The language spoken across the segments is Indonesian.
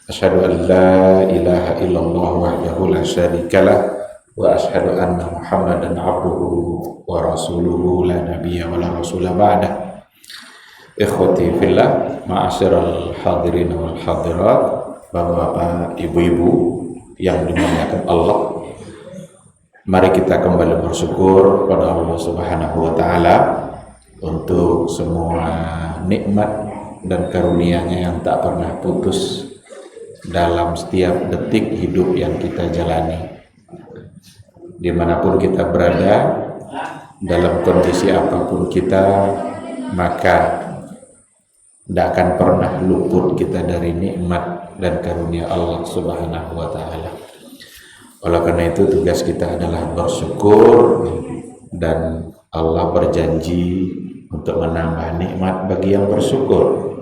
Asyhadu an la ilaha illallah wahdahu la syarikalah wa asyhadu anna Muhammadan abduhu wa rasuluhu la nabiyya wa la rasula ba'dah. Ikhwati fillah, ma'asyiral hadirin wal hadirat, Bapak-bapak, ibu-ibu yang dimuliakan Allah. Mari kita kembali bersyukur pada Allah Subhanahu wa taala untuk semua nikmat dan karunia-Nya yang tak pernah putus dalam setiap detik hidup yang kita jalani. Dimanapun kita berada, dalam kondisi apapun kita, maka tidak akan pernah luput kita dari nikmat dan karunia Allah Subhanahu wa taala. Oleh karena itu tugas kita adalah bersyukur, dan Allah berjanji untuk menambah nikmat bagi yang bersyukur.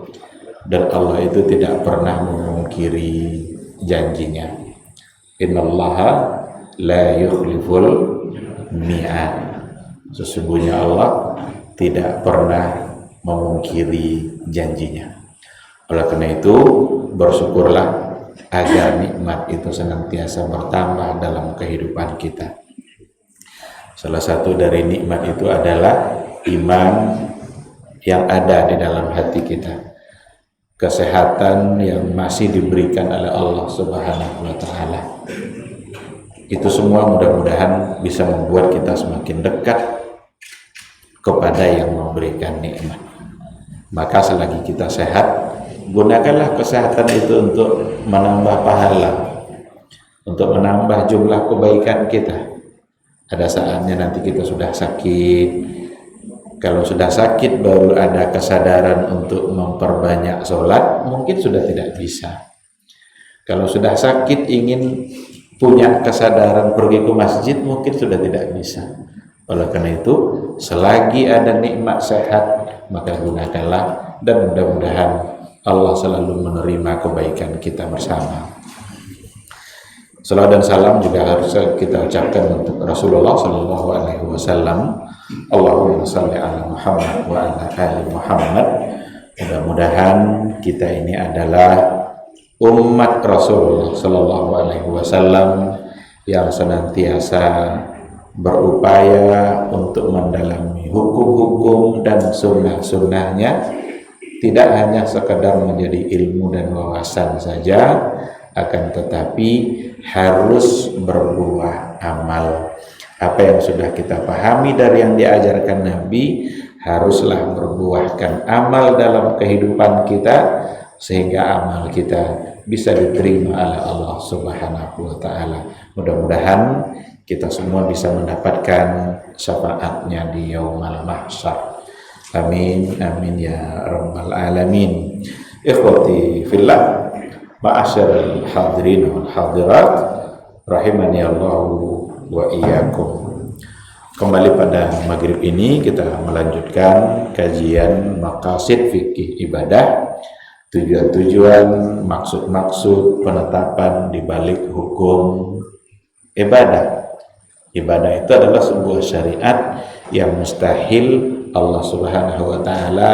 Dan Allah itu tidak pernah memungkiri janjinya. Innallaha la yukhliful mi'ad. Sesungguhnya Allah tidak pernah memungkiri janjinya. Oleh karena itu bersyukurlah agar nikmat itu senantiasa bertambah dalam kehidupan kita. Salah satu dari nikmat itu adalah iman yang ada di dalam hati kita, kesehatan yang masih diberikan oleh Allah Subhanahu wa taala. Itu semua mudah-mudahan bisa membuat kita semakin dekat kepada yang memberikan nikmat. Maka selagi kita sehat, gunakanlah kesehatan itu untuk menambah pahala, untuk menambah jumlah kebaikan kita. Ada saatnya nanti kita sudah sakit. Kalau sudah sakit baru ada kesadaran untuk memperbanyak sholat, mungkin sudah tidak bisa. Kalau sudah sakit ingin punya kesadaran pergi ke masjid, mungkin sudah tidak bisa. Oleh karena itu, selagi ada nikmat sehat, maka gunakanlah, dan mudah-mudahan Allah selalu menerima kebaikan kita bersama. Salawat dan salam juga harus kita ucapkan untuk Rasulullah Sallallahu Alaihi Wasallam. Allahumma salli ala Muhammad wa ala ali Muhammad. Mudah-mudahan kita ini adalah umat Rasulullah Sallallahu Alaihi Wasallam yang senantiasa berupaya untuk mendalami hukum-hukum dan sunnah-sunnahnya, tidak hanya sekadar menjadi ilmu dan wawasan saja, akan tetapi harus berbuah amal. Apa yang sudah kita pahami dari yang diajarkan Nabi haruslah berbuahkan amal dalam kehidupan kita, sehingga amal kita bisa diterima oleh Allah Subhanahu wa taala. Mudah-mudahan kita semua bisa mendapatkan syafaatnya di yaumul mahsyar. Amin amin ya rabbal alamin. Ikhwati fillah, ma'asyiral hadirin wal hadirat, rahimani Allah wa iyyakum. Kembali pada maghrib ini kita melanjutkan kajian maqasid fikih ibadah, tujuan-tujuan, maksud-maksud, penetapan di balik hukum ibadah. Ibadah itu adalah sebuah syariat yang mustahil Allah Subhanahu wa taala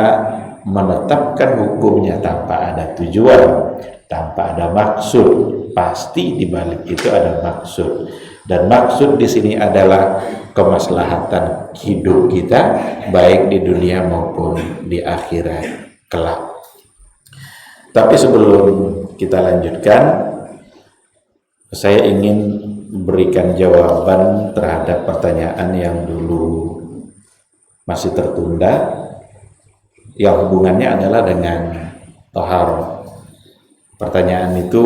menetapkan hukumnya tanpa ada tujuan, tanpa ada maksud. Pasti di balik itu ada maksud. Dan maksud di sini adalah kemaslahatan hidup kita, baik di dunia maupun di akhirat kelak. Tapi sebelum kita lanjutkan, saya ingin berikan jawaban terhadap pertanyaan yang dulu masih tertunda, yang hubungannya adalah dengan taharah. Pertanyaan itu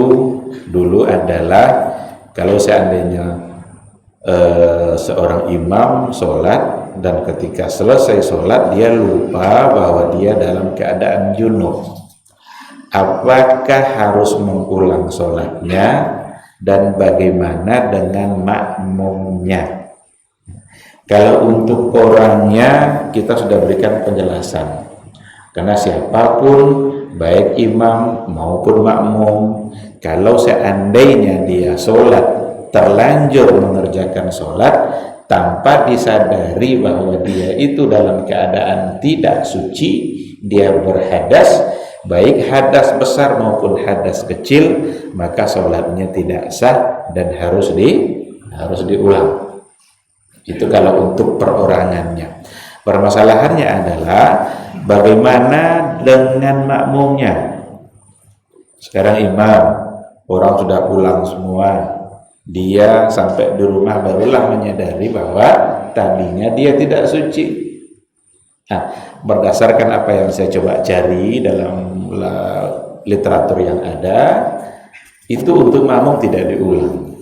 dulu adalah, kalau seandainya seorang imam sholat dan ketika selesai sholat dia lupa bahwa dia dalam keadaan junub, apakah harus mengulang sholatnya, dan bagaimana dengan makmumnya? Kalau untuk orangnya kita sudah berikan penjelasan, karena siapapun baik imam maupun makmum, kalau seandainya dia sholat terlanjur mengerjakan sholat tanpa disadari bahwa dia itu dalam keadaan tidak suci, dia berhadas, baik hadas besar maupun hadas kecil, maka sholatnya tidak sah dan harus diulang. Itu kalau untuk perorangannya. Permasalahannya adalah bagaimana dengan makmumnya. Sekarang imam, orang sudah pulang semua, dia sampai di rumah barulah menyadari bahwa tadinya dia tidak suci. Nah, berdasarkan apa yang saya coba cari dalam literatur yang ada, itu untuk makmum tidak diulang.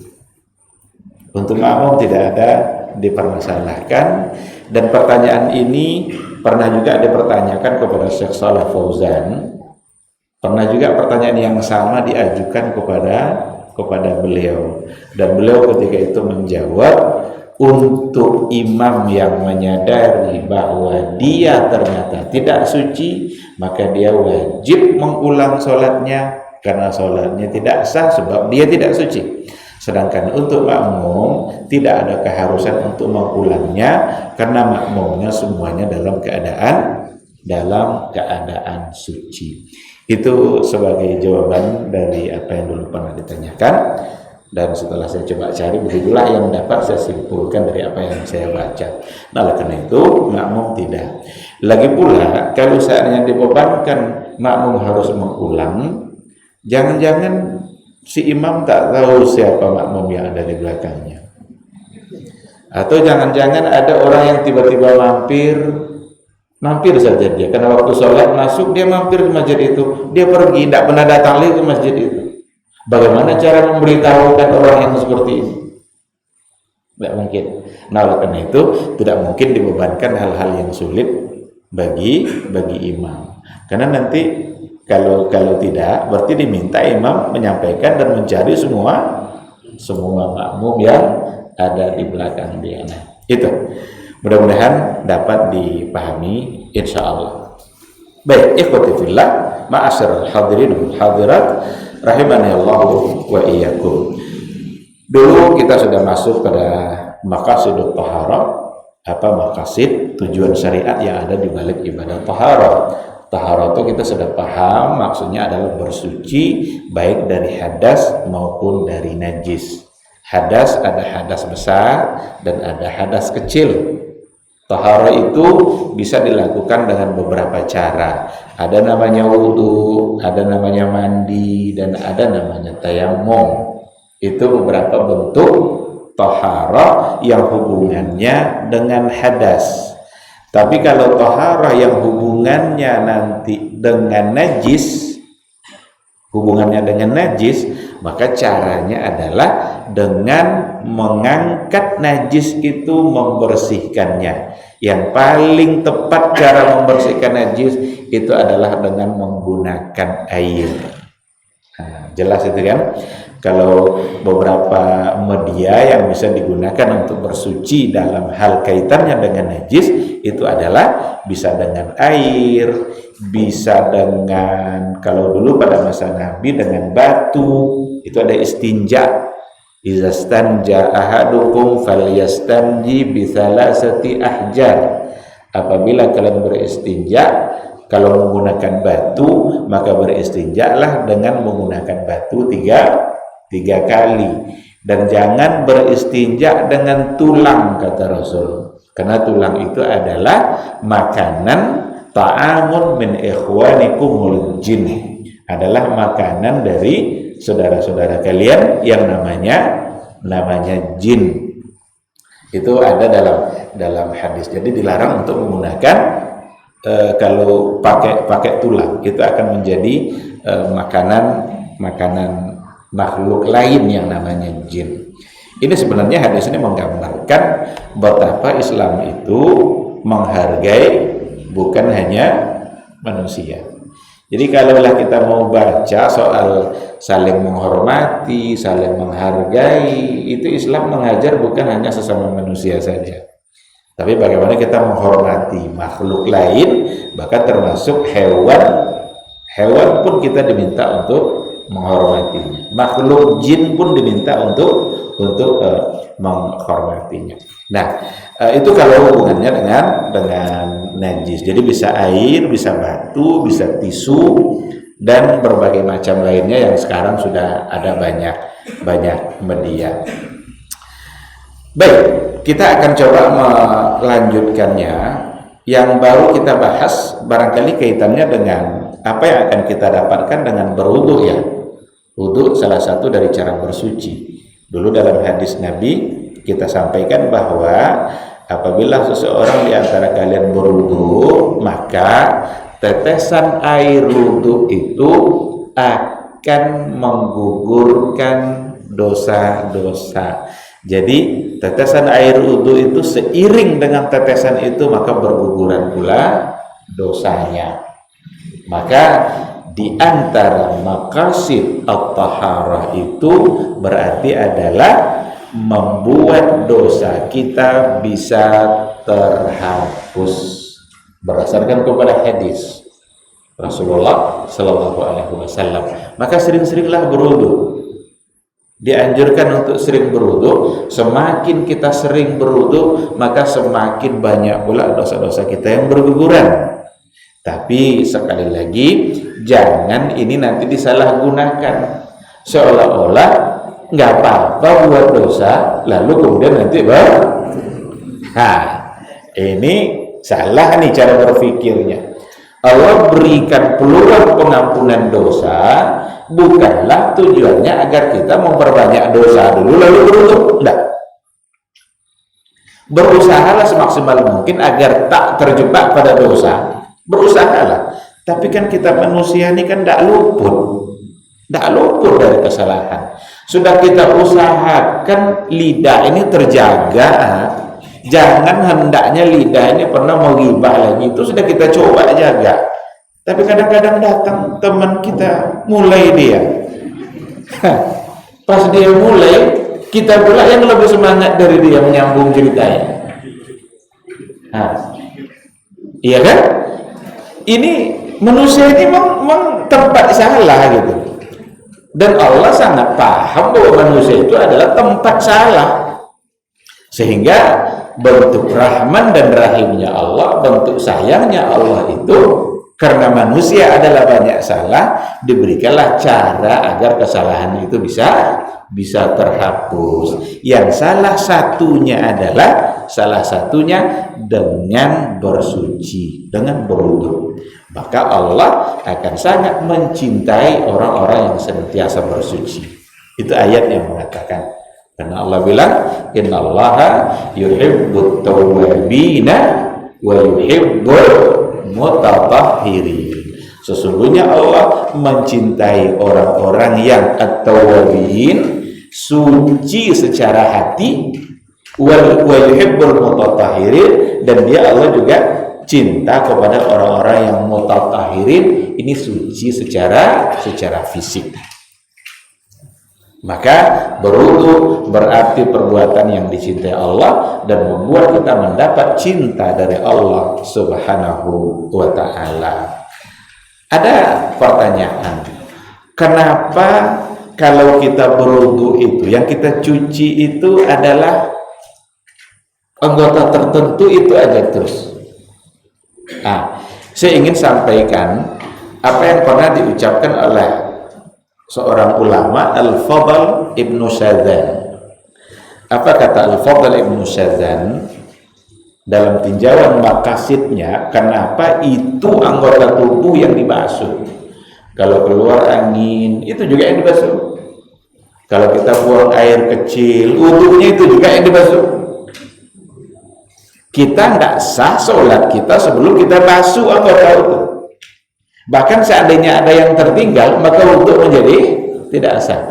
Untuk makmum tidak ada dipermasalahkan. Dan pertanyaan ini pernah juga dipertanyakan kepada Syekh Shalih Fauzan. Pernah juga pertanyaan yang sama diajukan kepada beliau, dan beliau ketika itu menjawab, untuk imam yang menyadari bahwa dia ternyata tidak suci, maka dia wajib mengulang sholatnya karena sholatnya tidak sah sebab dia tidak suci. Sedangkan untuk makmum tidak ada keharusan untuk mengulangnya karena makmumnya semuanya dalam keadaan suci. Itu sebagai jawaban dari apa yang dulu pernah ditanyakan, dan setelah saya coba cari, begitulah yang dapat saya simpulkan dari apa yang saya baca. Nah, oleh karena itu makmum tidak. Lagi pula kalau seandainya dibebankan makmum harus mengulang, jangan-jangan si imam tak tahu siapa makmum yang ada di belakangnya, atau jangan-jangan ada orang yang tiba-tiba mampir saja dia, karena waktu sholat masuk dia mampir ke masjid itu, dia pergi, tidak pernah datang lagi ke masjid itu. Bagaimana cara memberitahukan orang yang seperti ini? Tidak mungkin. Nah, oleh karena itu tidak mungkin dibebankan hal-hal yang sulit bagi imam, karena nanti kalau tidak, berarti diminta imam menyampaikan dan mencari semua makmum yang ada di belakang dia. Nah, itu mudah-mudahan dapat dipahami insyaallah. Baik, ikhwati fillah, ma'asyiral hadirin wal hadirat rahimanallahu wa iyyakum. Dulu kita sudah masuk pada maqasidut taharah, apa maqasid tujuan syariat yang ada di balik ibadah taharah. Taharah itu kita sudah paham, maksudnya adalah bersuci baik dari hadas maupun dari najis. Hadas, ada hadas besar dan ada hadas kecil. Taharah itu bisa dilakukan dengan beberapa cara. Ada namanya wudu, ada namanya mandi, dan ada namanya tayammum. Itu beberapa bentuk taharah yang hubungannya dengan hadas. Tapi kalau taharah yang hubungannya nanti dengan najis, maka caranya adalah dengan mengangkat najis itu, membersihkannya. Yang paling tepat cara membersihkan najis itu adalah dengan menggunakan air. Nah, jelas itu kan? Kalau beberapa media yang bisa digunakan untuk bersuci dalam hal kaitannya dengan najis itu adalah bisa dengan air, bisa dengan, kalau dulu pada masa Nabi dengan batu, itu ada istinja. Iza stanja ahadukum falyastanji bisalasati ahjar. Apabila kalian beristinja, kalau menggunakan batu, maka beristinjalah dengan menggunakan batu tiga kali. Dan jangan beristinja dengan tulang, kata Rasul, karena tulang itu adalah makanan ta'amun min ikhwanikumul jin, adalah makanan dari saudara-saudara kalian yang namanya jin. Itu ada dalam hadis. Jadi dilarang untuk menggunakan kalau pakai tulang, itu akan menjadi makanan makhluk lain yang namanya jin. Ini sebenarnya hadis ini menggambarkan betapa Islam itu menghargai bukan hanya manusia. Jadi kalaulah kita mau baca soal saling menghormati, saling menghargai, itu Islam mengajar bukan hanya sesama manusia saja, tapi bagaimana kita menghormati makhluk lain, bahkan termasuk hewan pun kita diminta untuk menghormatinya. Makhluk jin pun diminta untuk menghormatinya. Nah, itu kalau hubungannya dengan najis. Jadi bisa air, bisa batu, bisa tisu, dan berbagai macam lainnya yang sekarang sudah ada banyak media. Baik, kita akan coba melanjutkannya. Yang baru kita bahas barangkali kaitannya dengan apa yang akan kita dapatkan dengan berwudu ya. Wudu salah satu dari cara bersuci. Dulu dalam hadis Nabi kita sampaikan bahwa apabila seseorang di antara kalian berwudu, maka tetesan air wudu itu akan menggugurkan dosa-dosa. Jadi tetesan air wudu itu seiring dengan tetesan itu maka berguguran pula dosanya. Maka di antara maqasid at-taharah itu berarti adalah membuat dosa kita bisa terhapus berdasarkan kepada hadis Rasulullah Sallallahu Alaihi Wasallam. Maka sering-seringlah berwudu. Dianjurkan untuk sering berwudu. Semakin kita sering berwudu, maka semakin banyak pula dosa-dosa kita yang berguguran. Tapi sekali lagi, jangan ini nanti disalahgunakan seolah-olah nggak apa-apa buat dosa, lalu kemudian nanti ini salah nih cara berpikirnya. Allah berikan peluang pengampunan dosa bukanlah tujuannya agar kita memperbanyak dosa dulu lalu berwudu. Enggak. Berusahalah semaksimal mungkin agar tak terjebak pada dosa. Berusahalah. Tapi kan kita manusia ini kan tidak luput dari kesalahan. Sudah kita usahakan lidah ini terjaga. Jangan hendaknya lidah ini pernah mau ghibah lagi. Itu sudah kita coba jaga. Tapi kadang-kadang datang teman kita, mulai dia. Pas dia mulai, kita pula yang lebih semangat dari dia menyambung ceritanya. Iya kan? Ini manusia ini memang tempat salah gitu. Dan Allah sangat paham bahwa manusia itu adalah tempat salah. Sehingga bentuk rahman dan rahimnya Allah, bentuk sayangnya Allah itu karena manusia adalah banyak salah, diberikanlah cara agar kesalahan itu bisa terhapus. Yang salah satunya dengan bersuci, dengan berwudu. Maka Allah akan sangat mencintai orang-orang yang senantiasa bersuci. Itu ayat yang mengatakan. Karena Allah bilang, innallaha yuhibbut tawwabina wa yuhibbul mutatahhirin. Sesungguhnya Allah mencintai orang-orang yang at-tawwabin, suci secara hati, wa yuhibbul mutatahhirin, dan dia Allah juga cinta kepada orang-orang yang mutatahhirin, ini suci secara fisik. Maka berwudu berarti perbuatan yang dicintai Allah dan membuat kita mendapat cinta dari Allah Subhanahu wa ta'ala. Ada pertanyaan, kenapa kalau kita berwudu itu yang kita cuci itu adalah anggota tertentu itu aja terus? Saya ingin sampaikan apa yang pernah diucapkan oleh seorang ulama, Al-Fadl Ibnu Shazan. Apa kata Al-Fadl Ibnu Shazan dalam tinjauan maqasidnya, kenapa itu anggota tubuh yang dibasuh? Kalau keluar angin itu juga yang dibasuh. Kalau kita buang air kecil, wudunya itu juga yang dibasuh. Kita tidak sah sholat kita sebelum kita basuh anggota itu. Bahkan seandainya ada yang tertinggal, maka wudu menjadi tidak sah.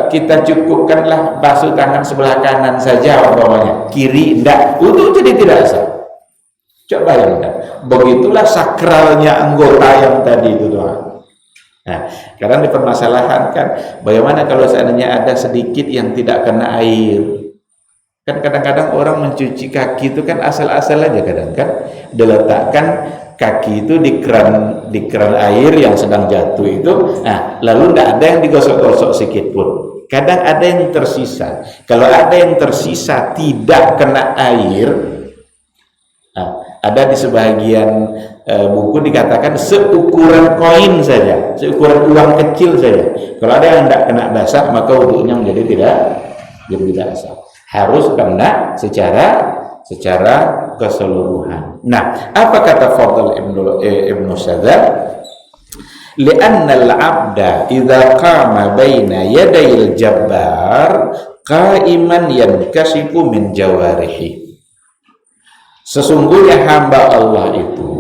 Kita cukupkanlah basuh tangan sebelah kanan saja umpamanya, kiri tidak, wudu jadi tidak sah. Coba bayangkan, begitulah sakralnya anggota yang tadi itu doang. Nah, sekarang dipermasalahkan kan, bagaimana kalau seandainya ada sedikit yang tidak kena air? Kan kadang-kadang orang mencuci kaki itu kan asal-asal aja kadang kan, diletakkan kaki itu di keran air yang sedang jatuh itu, lalu tidak ada yang digosok-gosok sedikit pun. Kadang ada yang tersisa. Kalau ada yang tersisa tidak kena air, ada di sebagian buku dikatakan seukuran koin saja, seukuran uang kecil saja. Kalau ada yang tidak kena basah, maka wudunya menjadi tidak sah. Harus kena secara keseluruhan. Nah, apa kata Fadl Ibnu Sadzar? Li'anna al-'abda idza qama baina yadayil jabbar qa'iman yankashifu min jawarihi. Sesungguhnya hamba Allah itu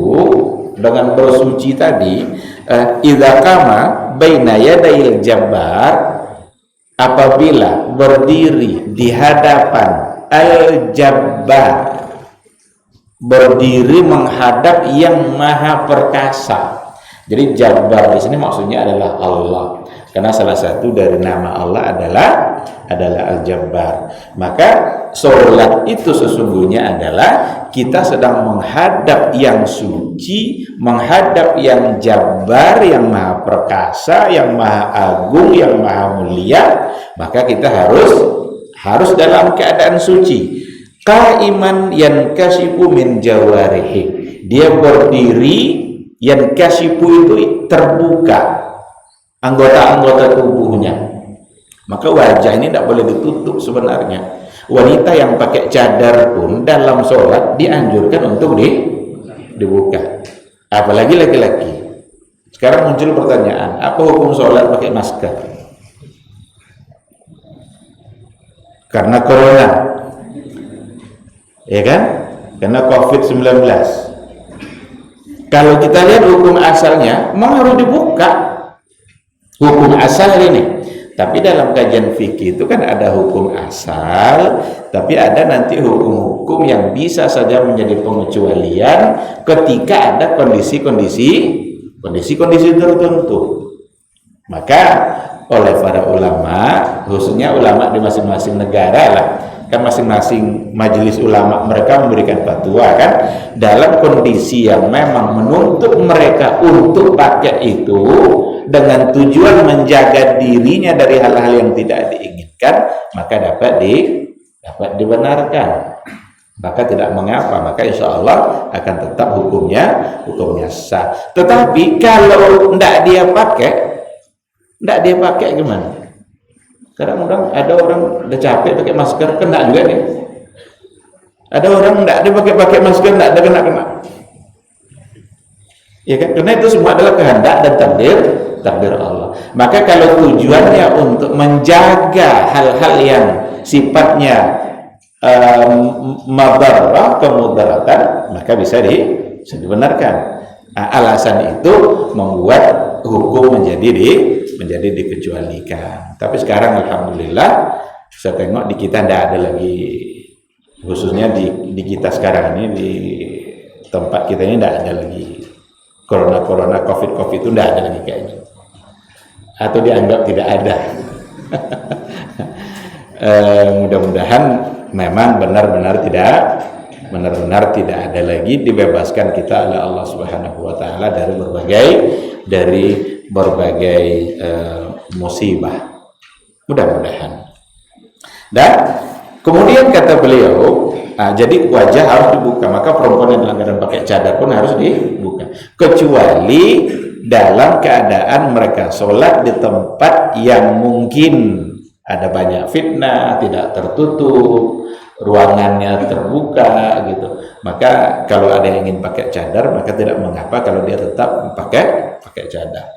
dengan bersuci tadi, idza qama baina yadayil jabbar, apabila berdiri di hadapan al-jabbar, berdiri menghadap yang maha perkasa. Jadi Jabbar di sini maksudnya adalah Allah, karena salah satu dari nama Allah adalah Al-Jabbar. Maka sholat itu sesungguhnya adalah kita sedang menghadap yang suci, menghadap yang Jabbar, yang maha perkasa, yang maha agung, yang maha mulia. Maka kita harus dalam keadaan suci. Qa'iman yankashifu min jawarihi, dia berdiri, yankashifu itu terbuka anggota-anggota tubuhnya. Maka wajah ini tidak boleh ditutup sebenarnya. Wanita yang pakai cadar pun dalam sholat dianjurkan untuk dibuka, apalagi laki-laki. Sekarang muncul pertanyaan, apa hukum sholat pakai masker? Karena corona, ya kan? Karena COVID-19. Kalau kita lihat hukum asalnya, memang harus dibuka hukum asal ini. Tapi dalam kajian fikih itu kan ada hukum asal, tapi ada nanti hukum-hukum yang bisa saja menjadi pengecualian ketika ada kondisi-kondisi tertentu. Maka oleh para ulama, khususnya ulama di masing-masing negara lah, kan masing-masing majelis ulama mereka memberikan fatwa kan, dalam kondisi yang memang menuntut mereka untuk pakai itu dengan tujuan menjaga dirinya dari hal-hal yang tidak diinginkan, maka dapat dibenarkan, maka tidak mengapa, maka insya Allah akan tetap hukumnya sah. Tetapi kalau tidak dia pakai gimana? Kadang-kadang ada orang udah capek pakai masker, kena juga nih. Ada orang tidak dia pakai masker, tidak ada kena. Ya kan? Karena itu semua adalah kehendak dan takdir Allah. Maka kalau tujuannya untuk menjaga hal-hal yang sifatnya madarrah, kemudaratan, maka bisa dibenarkan. Alasan itu membuat hukum menjadi dikecualikan. Tapi sekarang alhamdulillah saya tengok di kita tidak ada lagi, khususnya di kita sekarang ini, di tempat kita ini tidak ada lagi corona covid itu, tidak ada lagi kayaknya, atau dianggap tidak ada. Mudah-mudahan memang benar-benar tidak ada lagi, dibebaskan kita oleh Allah Subhanahu wa taala dari berbagai musibah. Mudah-mudahan. Dan kemudian kata beliau, jadi wajah harus dibuka, maka perempuan yang dalam pakai cadar pun harus dibuka, kecuali dalam keadaan mereka sholat di tempat yang mungkin ada banyak fitnah, tidak tertutup, ruangannya terbuka gitu. Maka kalau ada yang ingin pakai cadar, maka tidak mengapa kalau dia tetap pakai cadar.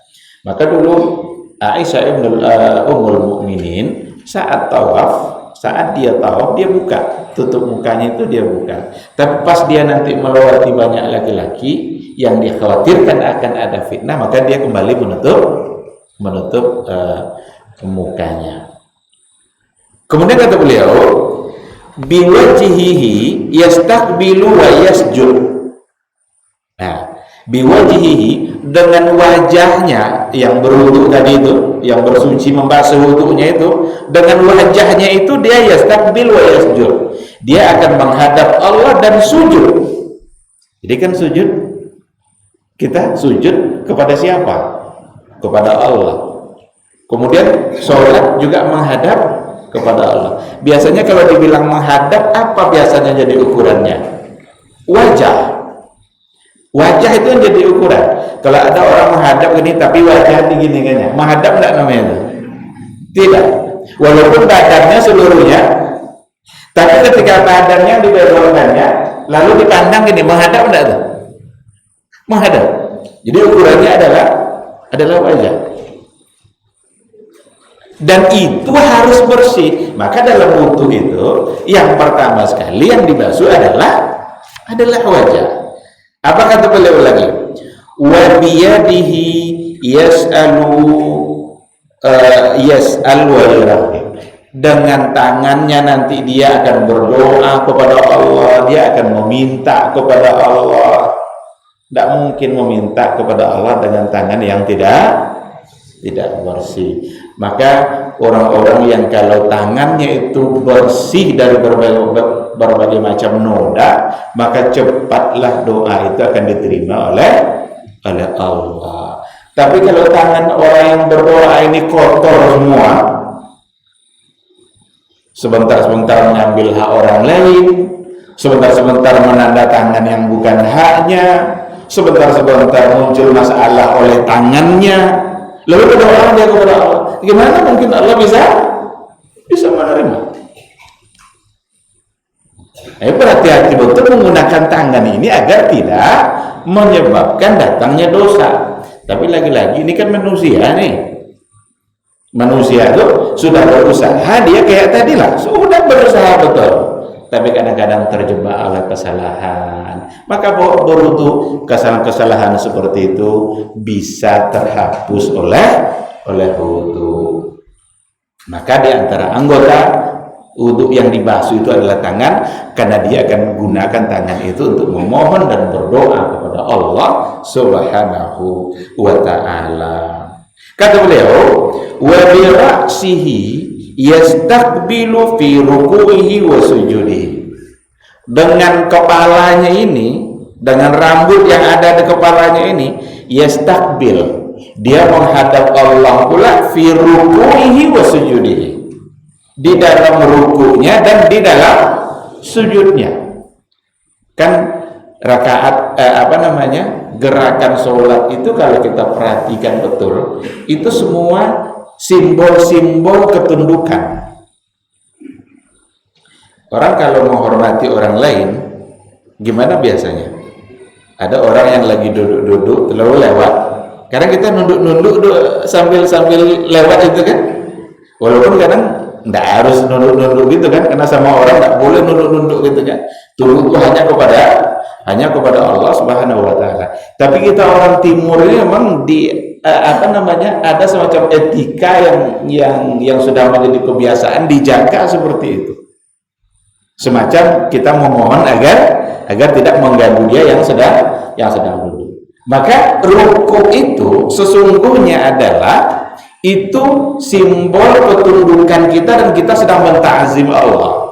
Maka dulu Aisyah Ummul Mukminin saat dia tawaf dia buka, tutup mukanya itu dia buka. Tapi pas dia nanti melewati banyak laki-laki yang dikhawatirkan akan ada fitnah, maka dia kembali menutup mukanya. Kemudian kata beliau, biwajhihi yastaqbilu wa yasjud. Nah, biwajhihi, dengan wajahnya yang berwudu tadi itu, yang bersuci membasuh wudunya itu, dengan wajahnya itu dia yastaqbil wa yasjud. Dia akan menghadap Allah dan sujud. Jadi kan sujud Kita sujud kepada siapa? Kepada Allah. Kemudian sholat juga menghadap kepada Allah. Biasanya kalau dibilang menghadap, apa biasanya jadi ukurannya? Wajah. Wajah itu yang jadi ukuran. Kalau ada orang menghadap gini tapi wajah gini kayaknya, menghadap enggak namanya itu? Tidak. Walaupun badannya seluruhnya, tapi ketika badannya dibelokkannya lalu dipandang gini, menghadap enggak tuh? Menghadap. Jadi ukurannya adalah wajah. Dan itu harus bersih. Maka dalam wudu itu yang pertama sekali yang dibasuh adalah wajah. Apa kata beliau lagi? Wa biyadihi yas'al wa yuraqib. Dengan tangannya nanti dia akan berdoa kepada Allah, dia akan meminta kepada Allah. Tidak mungkin meminta kepada Allah dengan tangan yang tidak bersih. Maka orang-orang yang kalau tangannya itu bersih dari berbagai macam noda, maka cepatlah doa itu akan diterima oleh Allah. Tapi kalau tangan orang yang berdoa ini kotor semua, sebentar-sebentar mengambil hak orang lain, sebentar-sebentar menanda tangan yang bukan haknya, sebentar-sebentar muncul masalah oleh tangannya, lalu berdoa dia kepada Allah. Gimana mungkin Allah bisa menerima? Berhati-hati betul menggunakan tangan ini agar tidak menyebabkan datangnya dosa. Tapi lagi-lagi ini kan manusia nih. Manusia itu sudah berusaha, dia kayak tadi lah, sudah berusaha betul. Tapi kadang-kadang terjebak oleh kesalahan. Maka berutuh kesalahan-kesalahan seperti itu bisa terhapus oleh wudu. Maka di antara anggota wudu yang dibasuh itu adalah tangan, karena dia akan gunakan tangan itu untuk memohon dan berdoa kepada Allah Subhanahu wa ta'ala. Kata beliau, wa bi ra'sihi yastaqbilu fi ruku'ihi wa sujudihi. Dengan kepalanya ini, dengan rambut yang ada di kepalanya ini, yastaqbil, dia menghadap Allah pula fi ruku'ihi wa sujudihi, di dalam rukunya dan di dalam sujudnya. Kan rakaat gerakan sholat itu kalau kita perhatikan betul, itu semua simbol-simbol ketundukan. Orang kalau menghormati orang lain, gimana biasanya? Ada orang yang lagi duduk-duduk lalu lewat. Kadang kita nunduk-nunduk sambil lewat itu kan. Walaupun kadang tidak harus nunduk-nunduk gitu kan, karena sama orang tidak boleh nunduk-nunduk gitu kan. Tunduk itu hanya kepada Allah Subhanahu wa ta'ala. Tapi kita orang timur ini memang ada semacam etika yang sudah menjadi kebiasaan dijaga seperti itu. Semacam kita memohon agar tidak mengganggu dia yang sedang duduk. Maka rukuk itu sesungguhnya adalah itu simbol ketundukan kita dan kita sedang menta'zim Allah,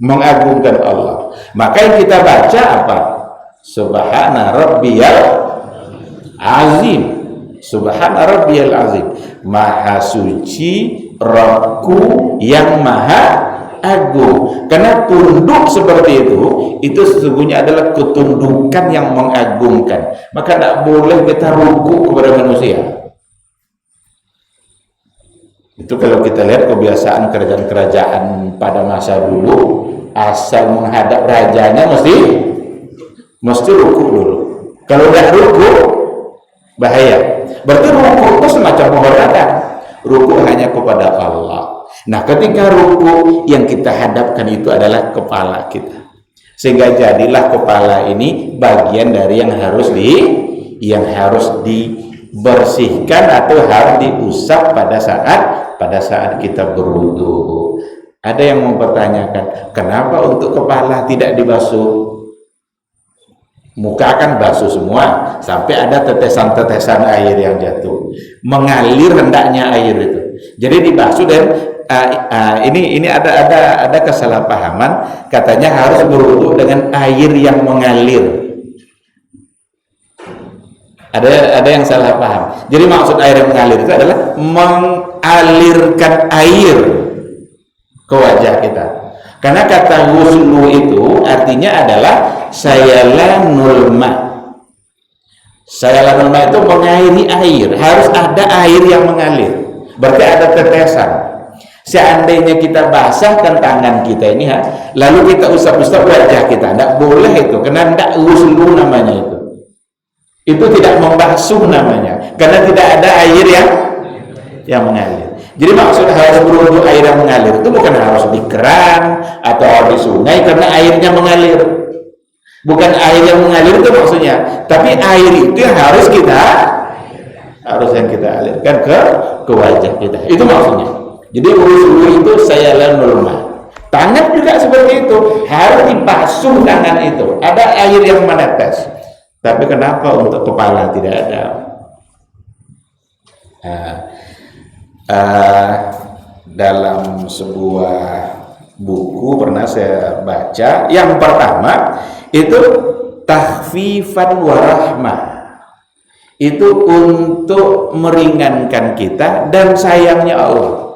mengagungkan Allah. Maka yang kita baca apa? Subhana rabbiyal azim. Subhana rabbiyal azim. Maha suci Rabbku yang maha agung. Karena tunduk seperti itu sesungguhnya adalah ketundukan yang mengagungkan. Maka tidak boleh kita rukuk kepada manusia. Itu kalau kita lihat kebiasaan kerajaan-kerajaan pada masa dulu, asal menghadap rajanya mesti rukuk dulu. Kalau tidak rukuk bahaya. Berarti rukuk itu semacam penghormatan. Rukuk hanya kepada Allah. Nah, ketika rukuk yang kita hadapkan itu adalah kepala kita. Sehingga jadilah kepala ini bagian dari yang harus dibersihkan atau harus diusap pada saat kita berwudu. Ada yang mempertanyakan, kenapa untuk kepala tidak dibasuh? Muka kan basuh semua, sampai ada tetesan-tetesan air yang jatuh, mengalir hendaknya air itu. Jadi dibasuh dan ini ada kesalahpahaman, katanya harus berwudu dengan air yang mengalir. Ada yang salah paham. Jadi maksud air yang mengalir itu adalah mengalirkan air ke wajah kita. Karena kata ghuslu itu artinya adalah sayalanul ma. Sayalanul ma itu mengairi air, harus ada air yang mengalir. Berarti ada tetesan. Seandainya kita basahkan tangan kita ini, lalu kita usap-usap wajah kita, tidak boleh itu, karena tidak ghuslu namanya itu. Itu tidak membasuh namanya, karena tidak ada air yang mengalir. Jadi maksud harus berwudu air yang mengalir itu bukan harus di keran atau di sungai karena airnya mengalir. Bukan air yang mengalir itu maksudnya, tapi air itu yang harus yang kita alirkan ke wajah kita. Itu maksudnya. Jadi wudu itu sayalanul ma. Tangan juga seperti itu, harus dibasuh tangan itu. Ada air yang menetes. Tapi kenapa untuk kepala tidak ada? Dalam sebuah buku pernah saya baca, yang pertama itu takhfifan warahmah, itu untuk meringankan kita dan sayangnya Allah.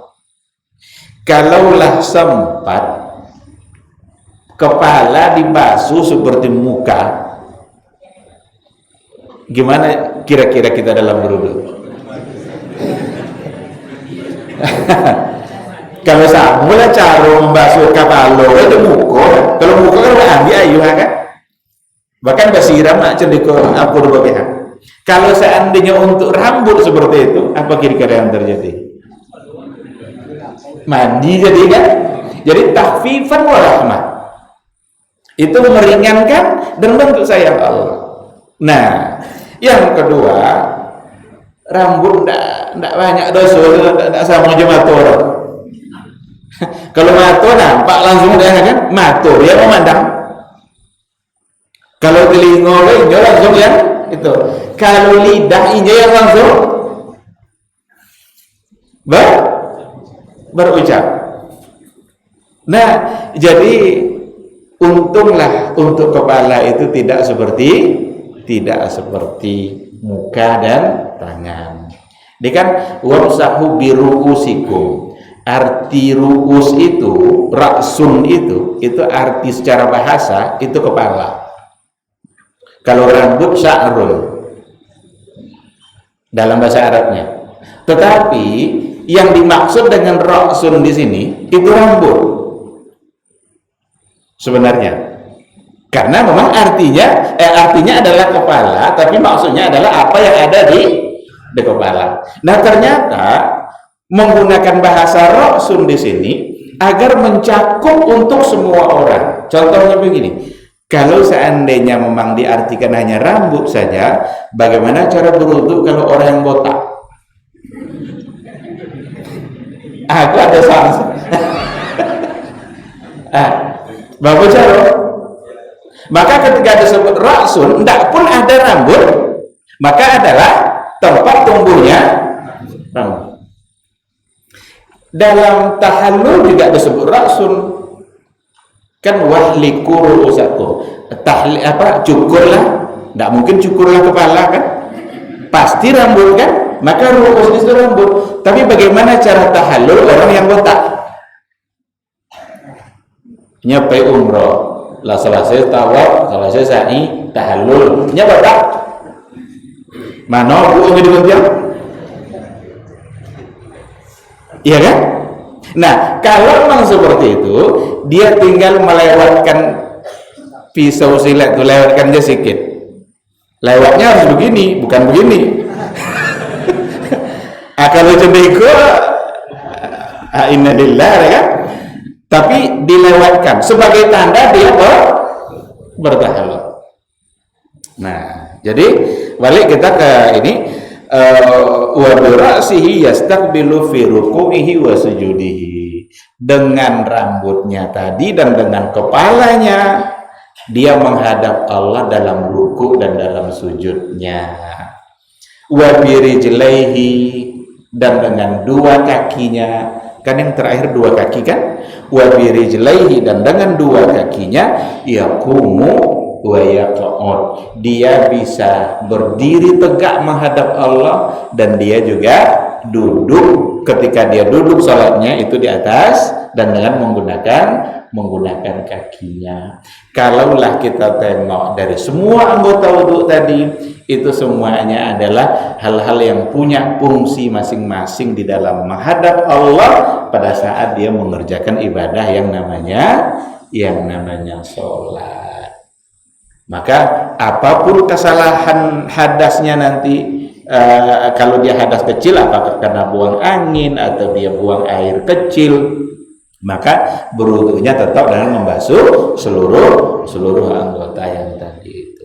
Kalaulah sempat kepala dibasuh seperti muka, gimana kira-kira kita dalam berwudu? Kalau samula cara membasuh kepala itu muka, kalau muka kan ambil ayu kan, bahkan basiram aja di apa pihak. Kalau seandainya untuk rambut seperti itu, apa kira-kira yang terjadi? Mandi jadi kan? Jadi takhfifan wa rahmah, itu meringankan dan bentuk sayang Allah. Nah, yang kedua, rambut tidak banyak dosa, tidak sama aja matur. Kalau matur nampak langsung dia kan matur, dia memandang. Kalau telinga hijau langsung ya itu. Kalau lidah hijau yang langsung berucap. Nah, jadi untunglah untuk kepala itu tidak seperti muka dan tangan. Dia kan wamsahu biruusikum. Arti ruus itu, raksun itu arti secara bahasa itu kepala. Kalau rambut sya'run dalam bahasa Arabnya. Tetapi yang dimaksud dengan raksun di sini itu rambut sebenarnya. Karena memang artinya adalah kepala, tapi maksudnya adalah apa yang ada di kepala. Nah, ternyata menggunakan bahasa raksun di sini agar mencakup untuk semua orang. Contohnya begini, kalau seandainya memang diartikan hanya rambut saja, bagaimana cara berwudu kalau orang yang botak? Aku ada sanksi. Bapak Jaro. Maka ketika disebut raksun, tidak pun ada rambut, maka adalah tempat tumbuhnya rambut. Dalam tahallul juga disebut raksun, kan wahliku ru'usakum, cukurlah, tidak mungkin cukurlah kepala kan, pasti rambut kan, maka ru'us itu rambut. Tapi bagaimana cara tahallul orang yang botak? Nyapai umroh, lah selesai tawaf, selesai sa'i, tahallul, botak. Mana bu yang dikuntiang? Iya kan? Nah, kalau memang seperti itu, dia tinggal melewatkan pisau silet, lewatkan aja sedikit. Lewatnya harus begini, bukan begini. Kalau cendeko, innalillah, ya kan? Tapi dilewatkan sebagai tanda dia bertahalul. Nah, jadi balik kita ke ini. Wa birasihi yastaqbilu fi ruku'ihi wa sujudihi. Dengan rambutnya tadi dan dengan kepalanya dia menghadap Allah dalam ruku dan dalam sujudnya. Wa birijlaihi, dan dengan dua kakinya, kan yang terakhir dua kaki kan, wa birijlaihi, dan dengan dua kakinya yaqumu wa yaq'ud. Dia bisa berdiri tegak menghadap Allah, dan dia juga duduk. Ketika dia duduk salatnya itu di atas dan dengan menggunakan kakinya. Kalaulah kita tengok dari semua anggota wudhu tadi, itu semuanya adalah hal-hal yang punya fungsi masing-masing di dalam menghadap Allah pada saat dia mengerjakan ibadah yang namanya sholat. Maka apapun kesalahan hadasnya nanti, kalau dia hadas kecil, apakah karena buang angin atau dia buang air kecil, maka berwudunya tetap dengan membasuh seluruh anggota yang tadi itu.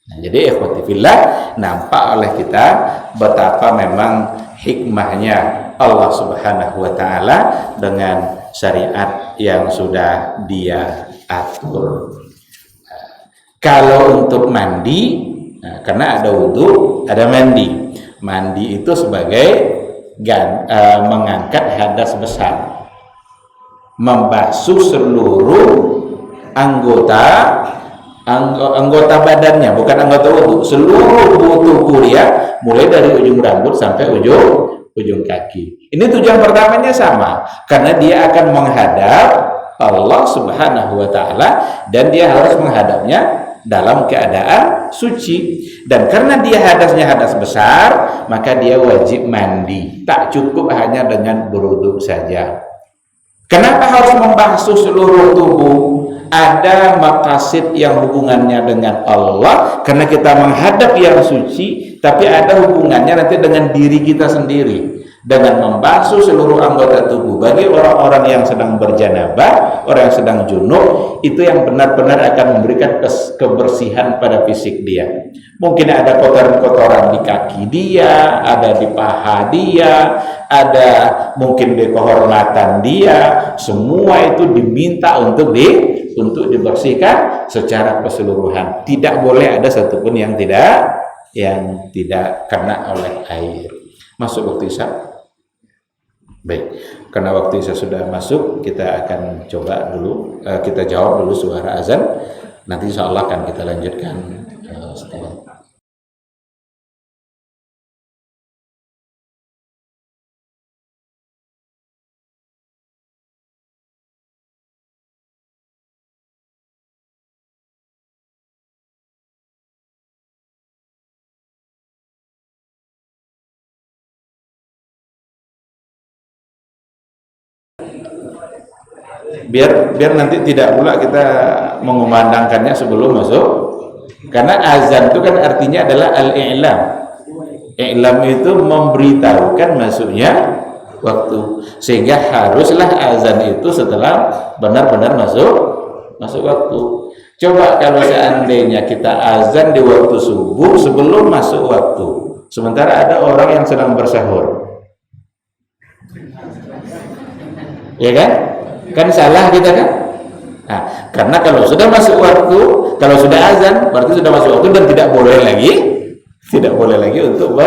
Nah, jadi ikhwati fillah, nampak oleh kita betapa memang hikmahnya Allah Subhanahu wa taala dengan syariat yang sudah Dia atur. Kalau untuk mandi, karena ada wudhu, ada mandi. Mandi itu sebagai mengangkat hadas besar, membasuh seluruh anggota badannya, bukan anggota wudhu, seluruh tubuh dia, mulai dari ujung rambut sampai ujung kaki. Ini tujuan pertamanya sama, karena dia akan menghadap Allah Subhanahu wa taala, dan dia harus menghadapnya dalam keadaan suci. Dan karena dia hadasnya hadas besar, maka dia wajib mandi. Tak cukup hanya dengan berwudu saja. Kenapa harus membasuh seluruh tubuh? Ada maqasid yang hubungannya dengan Allah, karena kita menghadap yang suci, tapi ada hubungannya nanti dengan diri kita sendiri, dengan membasuh seluruh anggota tubuh. Bagi orang-orang yang sedang berjanabah, orang yang sedang junub, itu yang benar-benar akan memberikan kebersihan pada fisik dia. Mungkin ada kotoran-kotoran di kaki dia, ada di paha dia, ada mungkin di kehormatan dia. Semua itu diminta untuk dibersihkan secara keseluruhan. Tidak boleh ada satupun yang tidak kena oleh air. Masuk waktu isya. Baik, karena waktu isya sudah masuk, kita akan coba dulu, kita jawab dulu suara azan. Nanti insya Allah akan kita lanjutkan setelah. Biar nanti tidak pula kita mengumandangkannya sebelum masuk, karena azan itu kan artinya adalah al-i'lam. I'lam itu memberitahukan masuknya waktu, sehingga haruslah azan itu setelah benar-benar masuk waktu. Coba kalau seandainya kita azan di waktu subuh sebelum masuk waktu, sementara ada orang yang sedang bersahur, ya kan salah kita kan? Nah, karena kalau sudah masuk waktu, kalau sudah azan, berarti sudah masuk waktu dan tidak boleh lagi untuk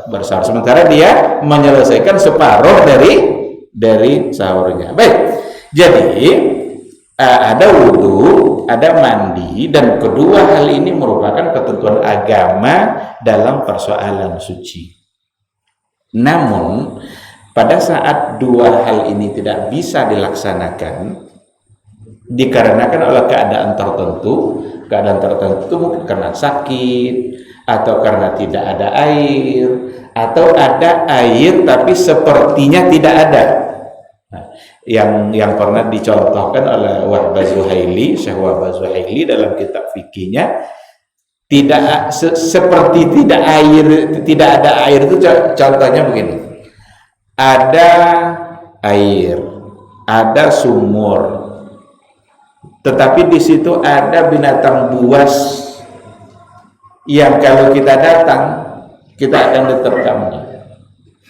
bersahur. Sementara dia menyelesaikan separuh dari sahurnya. Baik, jadi ada wudhu, ada mandi, dan kedua hal ini merupakan ketentuan agama dalam persoalan suci. Namun pada saat dua hal ini tidak bisa dilaksanakan, dikarenakan oleh keadaan tertentu mungkin karena sakit, atau karena tidak ada air, atau ada air tapi sepertinya tidak ada. Nah, yang pernah dicontohkan oleh Syekh Wahbah Zuhaili dalam kitab fikihnya, seperti tidak ada air itu contohnya begini. Ada air, ada sumur, tetapi di situ ada binatang buas yang kalau kita datang kita akan diterkamnya.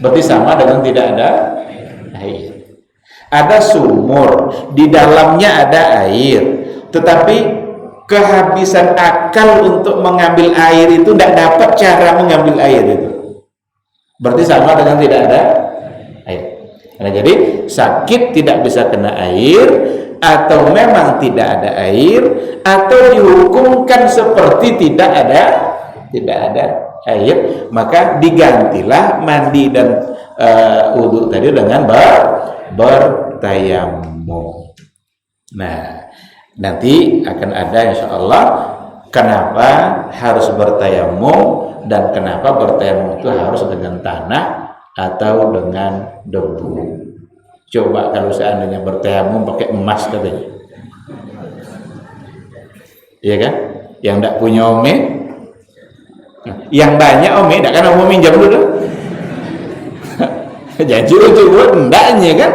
Berarti sama dengan tidak ada air. Ada sumur, di dalamnya ada air, tetapi kehabisan akal untuk mengambil air itu, tidak dapat cara mengambil air itu. Berarti sama dengan tidak ada air. Nah, jadi sakit tidak bisa kena air, atau memang tidak ada air, atau dihukumkan seperti tidak ada air, maka digantilah mandi dan wudu tadi dengan bertayamum. Nah, nanti akan ada insyaallah kenapa harus bertayamum dan kenapa bertayamum itu harus dengan tanah atau dengan debu. Coba kalau seandainya bertayamum pakai emas katanya, iya kan? Yang tidak punya ome, yang banyak ome, tidak kan mau minjam dulu. Jadi untuk buat endaknya kan.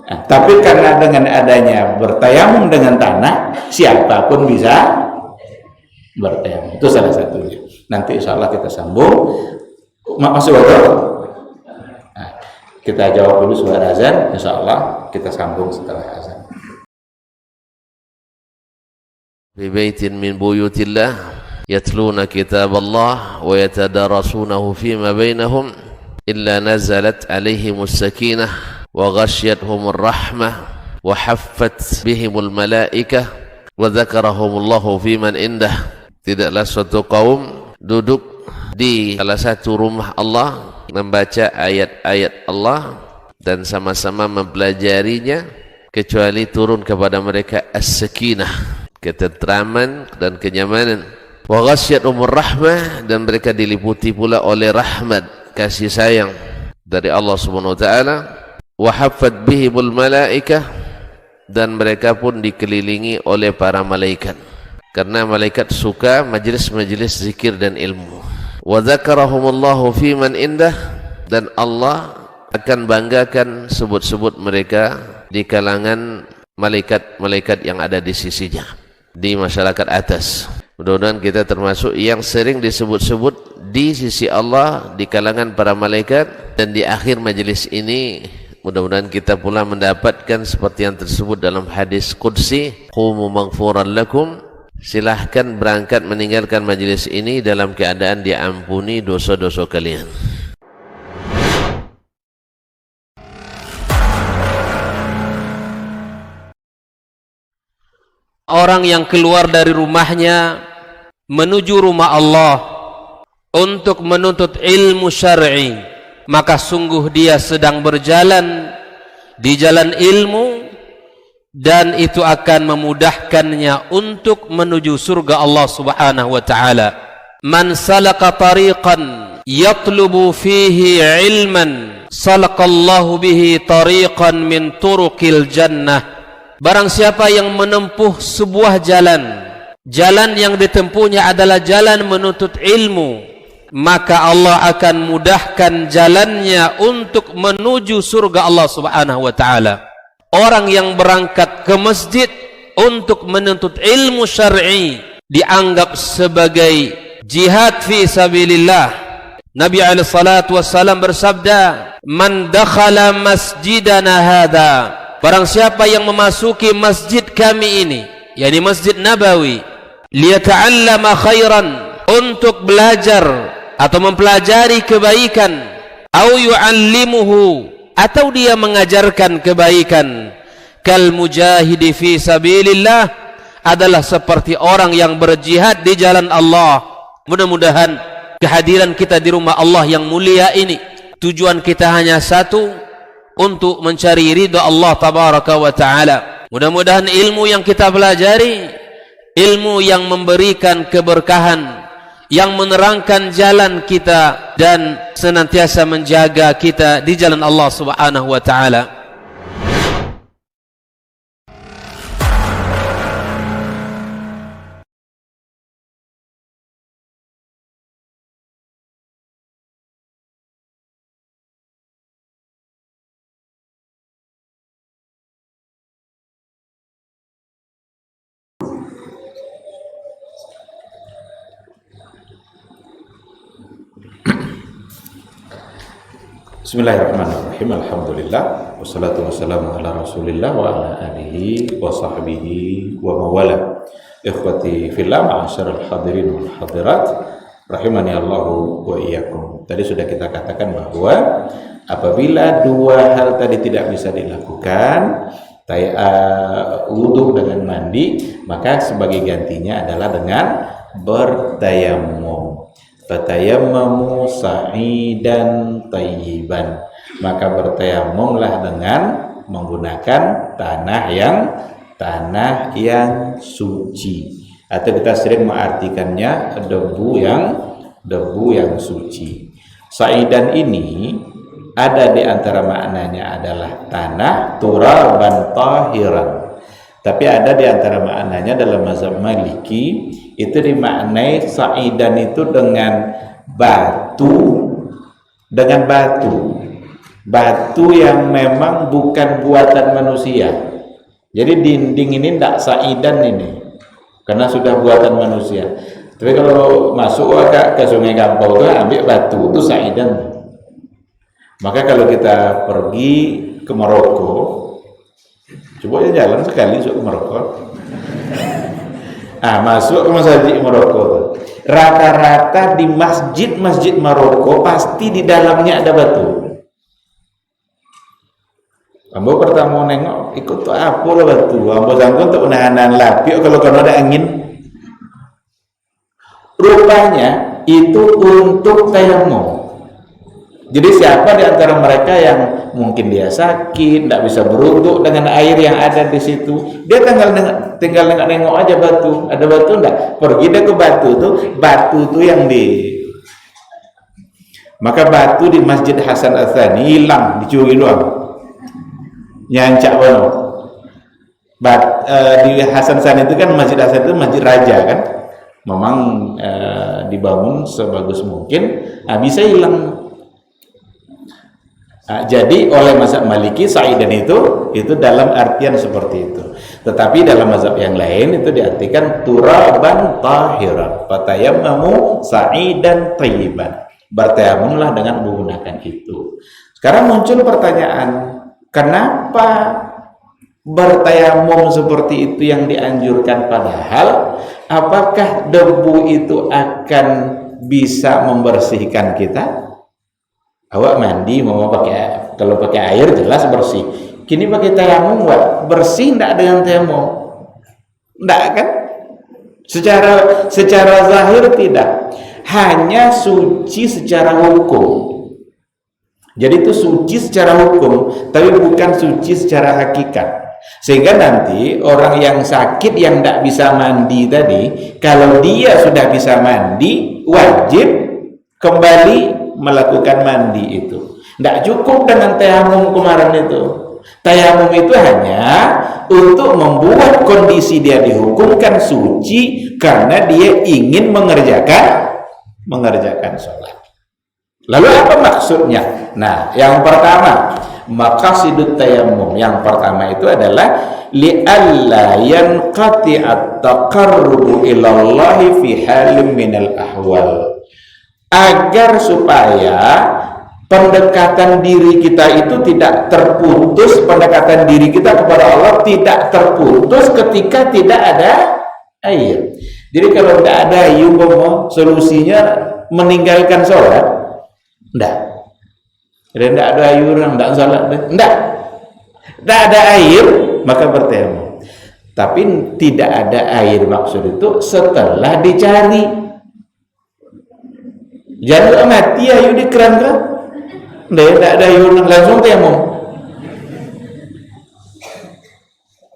Nah, tapi karena dengan adanya bertayamum dengan tanah, siapapun bisa bertayamum. Itu salah satunya. Nanti insya Allah kita sambung. Masuk waktu. Nah, kita jawab dulu suara azan. Insya Allah kita sambung setelah azan. Fi baitin min buyutillah yatluna kitab Allah wa yatadarasunahu fima bainahum illa nazalat alaihimus sakinah wa ghasyiyatuhumur rahmah wa haffat bihimul malaikah wa dzakarahumullahu fiman indah. Tidaklah suatu kaum duduk di salah satu rumah Allah membaca ayat-ayat Allah dan sama-sama mempelajarinya kecuali turun kepada mereka as-sakinah, ketentraman dan kenyamanan. Wa ghasyiyatuhumur rahmah, dan mereka diliputi pula oleh rahmat, kasih sayang dari Allah Subhanahu wa taala. Wa haffat bihimul malaikah, dan mereka pun dikelilingi oleh para malaikat, karena malaikat suka majlis-majlis zikir dan ilmu. Wa dzakarahumullahu fiman indah, dan Allah akan banggakan sebut-sebut mereka di kalangan malaikat-malaikat yang ada di sisinya, di masyarakat atas. Mudah-mudahan kita termasuk yang sering disebut-sebut di sisi Allah di kalangan para malaikat, dan di akhir majlis ini mudah-mudahan kita pula mendapatkan seperti yang tersebut dalam hadis qudsi, qumu maghfuran lakum, silahkan berangkat meninggalkan majlis ini dalam keadaan diampuni dosa-dosa kalian. Orang yang keluar dari rumahnya menuju rumah Allah untuk menuntut ilmu syar'i, maka sungguh dia sedang berjalan di jalan ilmu, dan itu akan memudahkannya untuk menuju surga Allah Subhanahu wa taala. Man salaka tariqan yatlubu fihi ilman salakallahu bihi tariqan min turuqil jannah. Barang siapa yang menempuh sebuah jalan yang ditempuhnya adalah jalan menuntut ilmu, maka Allah akan mudahkan jalannya untuk menuju surga Allah Subhanahu wa taala. Orang yang berangkat ke masjid untuk menuntut ilmu syar'i dianggap sebagai jihad fi sabilillah. Nabi alaihi salatu wassalam bersabda, "Man dakhala masjidana hadza", barang siapa yang memasuki masjid kami ini, yakni Masjid Nabawi, liyata'allama khairan, untuk belajar atau mempelajari kebaikan, au yu'allimuhu, atau dia mengajarkan kebaikan, kal mujahidi fi sabilillah, adalah seperti orang yang berjihad di jalan Allah. Mudah-mudahan kehadiran kita di rumah Allah yang mulia ini, tujuan kita hanya satu, untuk mencari ridha Allah tabaraka wa taala. Mudah-mudahan ilmu yang kita pelajari, ilmu yang memberikan keberkahan, yang menerangkan jalan kita dan senantiasa menjaga kita di jalan Allah Subhanahu wa taala. Bismillahirrahmanirrahim. Alhamdulillah, wassalatu wassalamu ala Rasulillah wa ala alihi wa sahbihi wa mawala. Ikhwati fillah, ma'asyiral hadirin wal hadirat, rahimani Allahu wa iyyakum. Tadi sudah kita katakan bahwa apabila dua hal tadi tidak bisa dilakukan, wudu dengan mandi, maka sebagai gantinya adalah dengan bertayamum. Fatayammamu sa'idan tayyiban, maka bertayamumlah dengan menggunakan tanah yang suci, atau kita sering mengartikannya debu yang suci. Sa'idan ini ada di antara maknanya adalah tanah, turaban tahiran. Tapi ada di antara maknanya dalam mazhab Maliki itu dimaknai sa'idan itu dengan batu yang memang bukan buatan manusia. Jadi dinding ini tidak sa'idan ini karena sudah buatan manusia. Tapi kalau masuk ke sungai Kampau itu ambil batu itu sa'idan. Maka kalau kita pergi ke Maroko, coba ya jalan sekali masuk ke Maroko. Masuk ke masjid Maroko. Rata-rata di masjid Maroko pasti di dalamnya ada batu. Ambo pertama nengok, ikut tuh apa lah batu. Ambo sangka untuk menahan lapi kalau ada angin. Rupanya itu untuk tayamum. Jadi siapa di antara mereka yang mungkin dia sakit, tidak bisa beruduk dengan air yang ada di situ, dia tinggal nengok aja batu. Ada batu enggak? Pergi dia ke batu tuh yang maka batu di Masjid Hasan Ats-Tsani hilang, dicuri doang. Nyancak bano. Di Hasan Ats-Tsani itu kan Masjid Hasan itu masjid raja kan. Memang dibangun sebagus mungkin, bisa hilang. Jadi oleh mazhab Maliki sa'idan itu dalam artian seperti itu. Tetapi dalam mazhab yang lain itu diartikan turaban tahiran, fatayammamu sa'idan tayyiban. Bertayamumlah dengan menggunakan itu. Sekarang muncul pertanyaan, kenapa bertayamum seperti itu yang dianjurkan, padahal apakah debu itu akan bisa membersihkan kita? Awak mandi mau kalau pakai air jelas bersih. Kini pakai tayamum bersih enggak dengan tayamum? Enggak kan? Secara zahir tidak. Hanya suci secara hukum. Jadi itu suci secara hukum, tapi bukan suci secara hakikat. Sehingga nanti orang yang sakit yang tidak bisa mandi tadi, kalau dia sudah bisa mandi, wajib kembali melakukan mandi itu. Tidak cukup dengan tayamum kemarin itu. Tayamum itu hanya untuk membuat kondisi dia dihukumkan suci karena dia ingin mengerjakan sholat. Lalu apa maksudnya? Nah, yang pertama, maqasidut tayammum. Yang pertama itu adalah li'alla yanqati'at taqarrubu ilallahi fi halim minal ahwal. Agar supaya pendekatan diri kita itu tidak terputus, pendekatan diri kita kepada Allah tidak terputus ketika tidak ada air. Jadi kalau tidak ada air, solusinya meninggalkan sholat? Tidak. Jadi tidak ada air, tidak sholat? Tidak. Tidak ada air, maka bertayamum. Tapi tidak ada air maksud itu setelah dicari. Jangan mati ayu di keran kan? Tidak ada ayu langsung tayamum.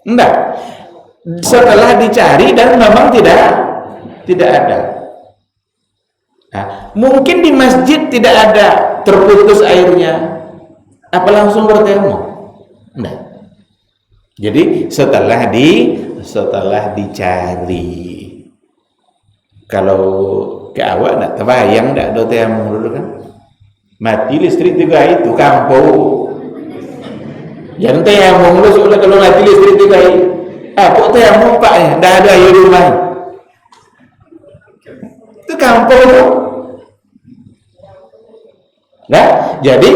Tidak. Setelah dicari dan memang tidak ada. Nah, mungkin di masjid tidak ada, terputus airnya. Apa langsung bertayamum? Tidak. Jadi setelah dicari. Kalau ke awak nak terbayang tak ada tayamum dulu kan? Mati listrik juga itu kampung. Jangan tayamum dulu soalnya kalau mati listrik juga itu. Apa tayamum pak ya? Dah ada air di rumah. Itu kampung tu. Nah, jadi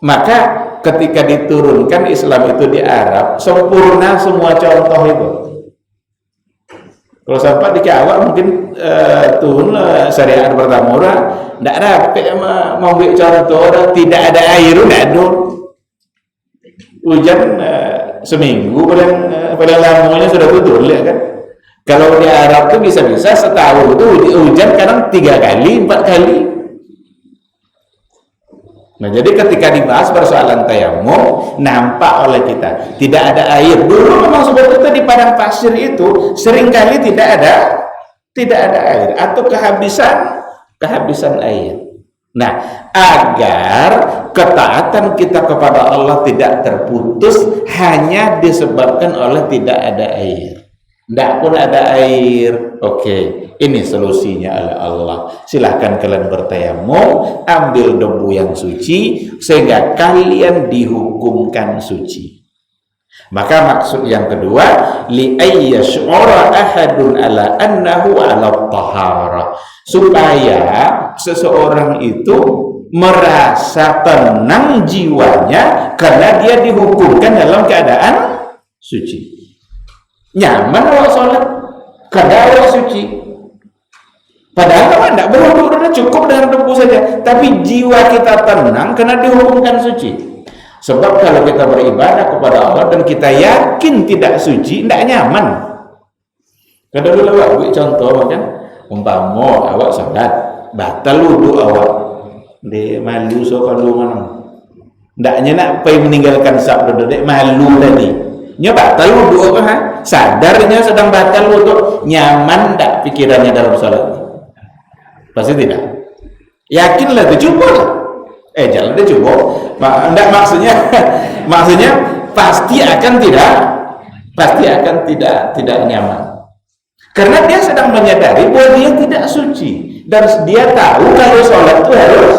maka ketika diturunkan Islam itu di Arab, sempurna semua contoh itu. Kalau sampai di awal mungkin turun syariat pertama orang tidak rapi mau ambil contoh orang tidak ada air, tidak ada hujan, seminggu paling lamanya sudah tutur, lihat kan. Kalau di Arab tuh bisa-bisa setahun itu hujan kadang 3 kali, 4 kali. Nah, jadi ketika dibahas persoalan tayamum, nampak oleh kita tidak ada air. Dulu memang sebetulnya di padang pasir itu seringkali tidak ada air atau kehabisan air. Nah, agar ketaatan kita kepada Allah tidak terputus hanya disebabkan oleh tidak ada air. Tidak pun ada air, oke, ini solusinya oleh Allah. Silahkan kalian bertayamum, ambil debu yang suci sehingga kalian dihukumkan suci. Maka maksud yang kedua, li ayyash'ura ahadun ala annahu ala tahara, supaya seseorang itu merasa tenang jiwanya karena dia dihukumkan dalam keadaan suci. Nyaman awak sholat karena awak suci, padahal awak tidak berwudu, cukup dengan debu saja, tapi jiwa kita tenang karena dihukumkan suci. Sebab kalau kita beribadah kepada Allah dan kita yakin tidak suci, tidak nyaman. Kadang dulu awak buat contoh kan, umpama awak sholat batal wudu awak di malu so kalau mana ndaknya nak pergi meninggalkan sabda dek malu tadi nya batal wudu apa ha? Sadarnya sedang batal wudu, nyaman tak pikirannya dalam salat? Pasti tidak. Yakinlah itu, coba lah. Jangan dia coba. Enggak, maksudnya pasti akan tidak nyaman. Karena dia sedang menyadari bahwa dia tidak suci dan dia tahu kalau sholat itu harus.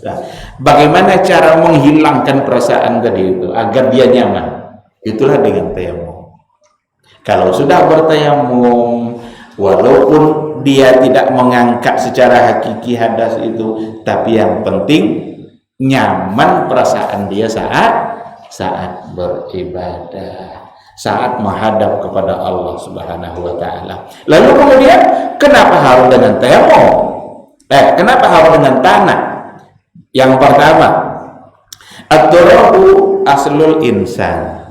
Nah, bagaimana cara menghilangkan perasaan tadi itu agar dia nyaman? Itulah dengan tayamum. Kalau sudah bertayamum, walaupun dia tidak mengangkat secara hakiki hadas itu, tapi yang penting nyaman perasaan dia saat beribadah, saat menghadap kepada Allah Subhanahu wa taala. Lalu kemudian kenapa harus dengan tayamum? Kenapa harus dengan tanah? Yang pertama, at-turabu aslul insan.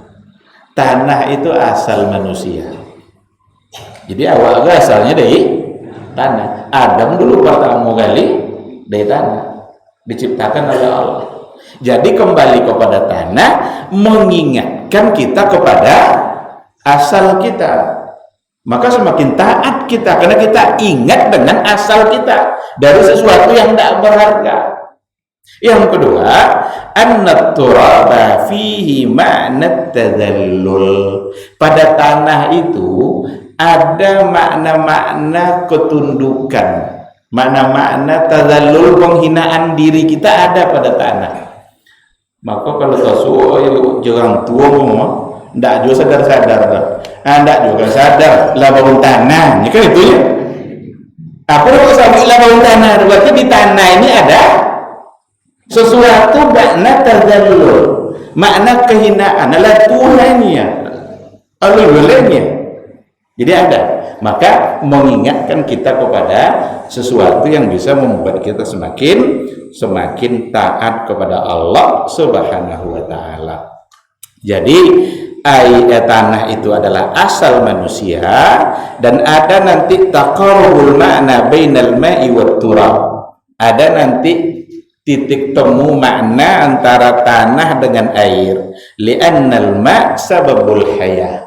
Tanah itu asal manusia. Jadi awal asalnya dari tanah. Adam dulu pertama kali dari tanah, diciptakan oleh Allah. Jadi kembali kepada tanah mengingatkan kita kepada asal kita. Maka semakin taat kita karena kita ingat dengan asal kita dari sesuatu yang tidak berharga. Yang kedua, an-turaba fihi ma'na tadallul. Pada tanah itu ada makna-makna ketundukan, makna-makna tadallul, penghinaan diri kita ada pada tanah. Maka kalau tahu orang tua semua ndak juga sadar-sadar dah. Ndak juga sadar lah bangun tanah, kan itu ya. Apa kalau sampai lah bangun tanah, berarti di tanah ini ada sesuatu makna tadzallul, makna kehinaan, adalah Tuhannya, Allah-nya. Jadi ada. Maka mengingatkan kita kepada sesuatu yang bisa membuat kita semakin taat kepada Allah Subhanahu wa taala. Jadi tanah itu adalah asal manusia dan ada nanti taqarrubul ma'na bainal ma'i wat turab. Ada nanti titik temu makna antara tanah dengan air. Li'annal ma' sababul hayah.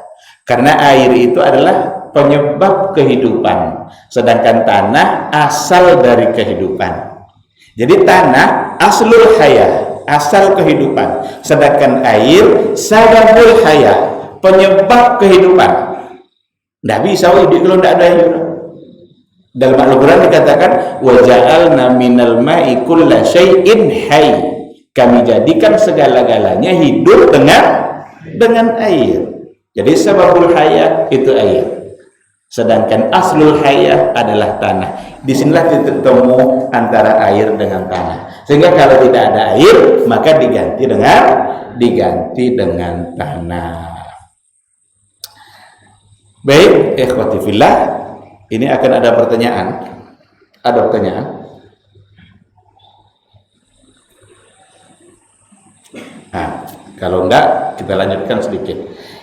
Karena air itu adalah penyebab kehidupan, sedangkan tanah asal dari kehidupan. Jadi tanah aslul hayah, asal kehidupan, sedangkan air sababul hayah, penyebab kehidupan. Tidak bisa hidup kalau tidak ada air. Dalam Al-Quran dikatakan wa ja'alna minal ma'i kulla syai'in hayy. Kami jadikan segala-galanya hidup dengan air. Jadi sababul hayah itu air, sedangkan aslul hayah adalah tanah. Disinilah titik temu antara air dengan tanah. Sehingga kalau tidak ada air maka diganti dengan tanah. Baik, ikhwati fillah, ini akan ada pertanyaan. Ada pertanyaan? Kalau enggak, kita lanjutkan sedikit.